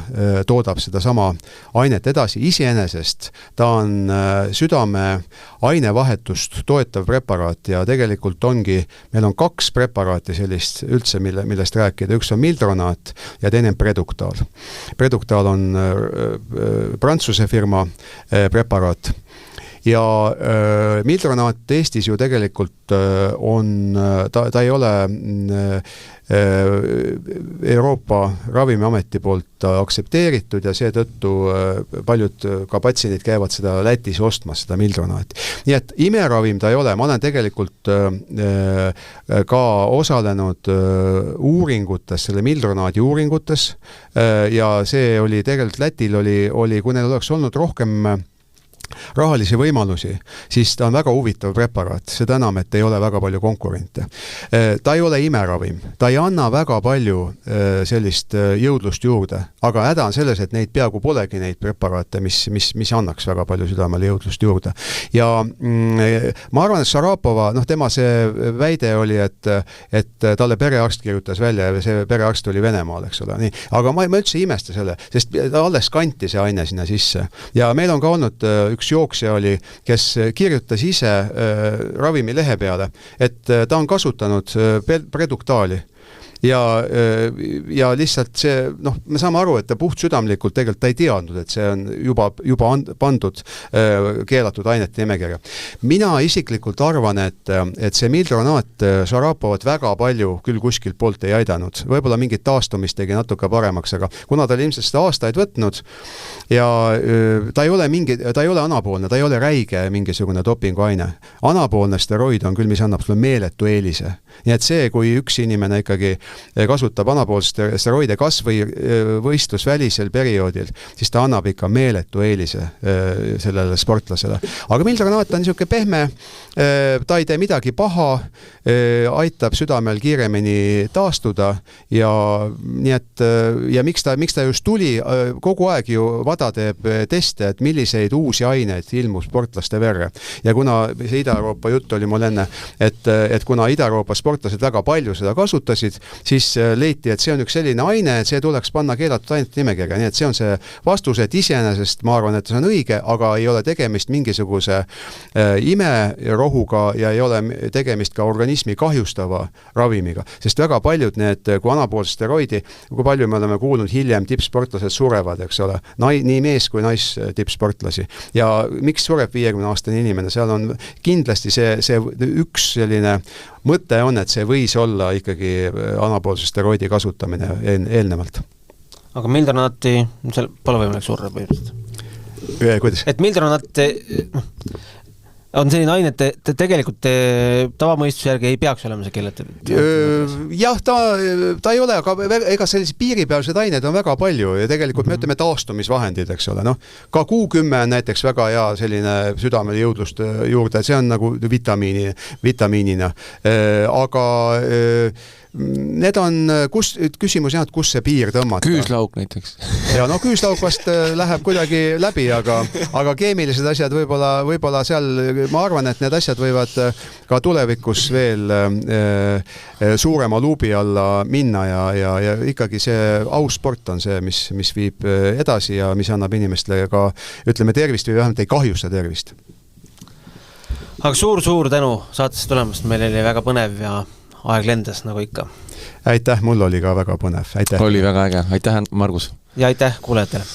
toodab seda sama ainet edasi. Iseenesest ta on südame ainevahetust toetav preparaat ja tegelikult meil on 2 preparaati sellist üldse, millest rääkida. Üks on Mildronat ja teine on Preduktaal. Preduktaal on Prantsuse firma preparaat. Ja Mildronat Eestis ju tegelikult ta ei ole Euroopa Ravimiameti poolt aksepteeritud ja seetõttu paljud ka patsiendid käivad seda Lätis ostmas, seda Mildronati. Nii et imeravim ta ei ole, ma olen tegelikult ka osalenud uuringutes, selle Mildronati uuringutes ja see oli tegelikult Lätil oli, kui neil oleks olnud rohkem rahalisi võimalusi, siis ta on väga huvitav preparaat, seda enam, et ei ole väga palju konkurente. Ta ei ole imeravim, ta ei anna väga palju sellist jõudlust juurde, aga häda on selles, et neid peaaegu polegi neid preparaate, mis annaks väga palju südamele jõudlust juurde. Ja ma arvan, et Šarapova, tema see väide oli, et talle perearst kirjutas välja ja see perearst oli Venemaal, eks ole. Nii. Aga ma üldse imesta selle, sest ta alles kanti see aine sinna sisse. Ja meil on ka olnud üks jooksja oli, kes kirjutas ise ravimi lehe peale, et ta on kasutanud Preduktaali. Ja lihtsalt see, me saame aru, et ta puht südamlikult tegelikult ta ei teadnud, et see on juba pandud keelatud ainete nimekirja. Mina isiklikult arvan, et see Mildronat Šarapovat väga palju küll kuskilt poolt ei aidanud. Võib-olla mingit taastumist tegi natuke paremaks, aga kuna ta oli ilmselt seda aastaid võtnud ja ta ei ole anapoolne, ta ei ole räige mingisugune dopinguaine. Anapoolne steroid on küll, mis annab sulle meeletu eelise. Nii et see, kui üks inimene ikkagi kasutab anapoolset steroide kas või võistlusvälisel perioodil, siis ta annab ikka meeletu eelise sellele sportlasele. Aga Mildronat on niisugune pehme, ta ei tee midagi paha, aitab südamel kiiremini taastuda ja nii et ja miks ta just tuli, kogu aeg ju VADA teeb teste, et milliseid uusi aineid ilmub sportlaste verre. Ja kuna see Ida-Euroopa jutt oli mul enne, et kuna Ida-Euroopa sportlased väga palju seda kasutasid, siis leiti, et see on üks selline aine, et see tuleks panna keelatud ainete nimekirja. Nii et see on see vastus, et iseenesest ma arvan, et see on õige, aga ei ole tegemist mingisuguse imerohuga ja ei ole tegemist ka organismi kahjustava ravimiga. Sest väga paljud need, kui anapoolset steroidi, kui palju me oleme kuulnud hiljem tippsportlased surevad, eks ole, nii mees kui nais tippsportlasi. Ja miks sureb 50-aastane inimene? Seal on kindlasti see üks selline mõte on, et see võis olla ikkagi anapoolse steroidi kasutamine eelnevalt. Aga Mildronati, seal pole võimalik surra põhimõtteliselt. Kuidas? Et Mildronat on selline aine, et tegelikult tavamõistuse järgi ei peaks olema see keelatud. Jah, ta ei ole, aga ega sellised piiripealsed ained on väga palju ja tegelikult me ütleme taastumisvahendid, eks ole. Ka Q10 on näiteks väga hea selline südamele jõudlust juurde, see on nagu vitamiinina. Aga need on, küsimus jah, et kus see piir tõmmata. Küüslauk näiteks. Ja no küüslauk vast läheb kuidagi läbi, aga keemilised asjad võib-olla seal, ma arvan, et need asjad võivad ka tulevikus veel suurema luubi alla minna ja ikkagi see aus sport on see, mis viib edasi ja mis annab inimestele ka, ütleme, tervist või vähemalt ei kahjusta tervist. Aga suur tänu saatesse tulemast, meil oli väga põnev ja aeg lendas nagu ikka. Aitäh, mul oli ka väga põnev, aitäh. Oli väga äge, aitäh Margus. Ja aitäh kuulajatele.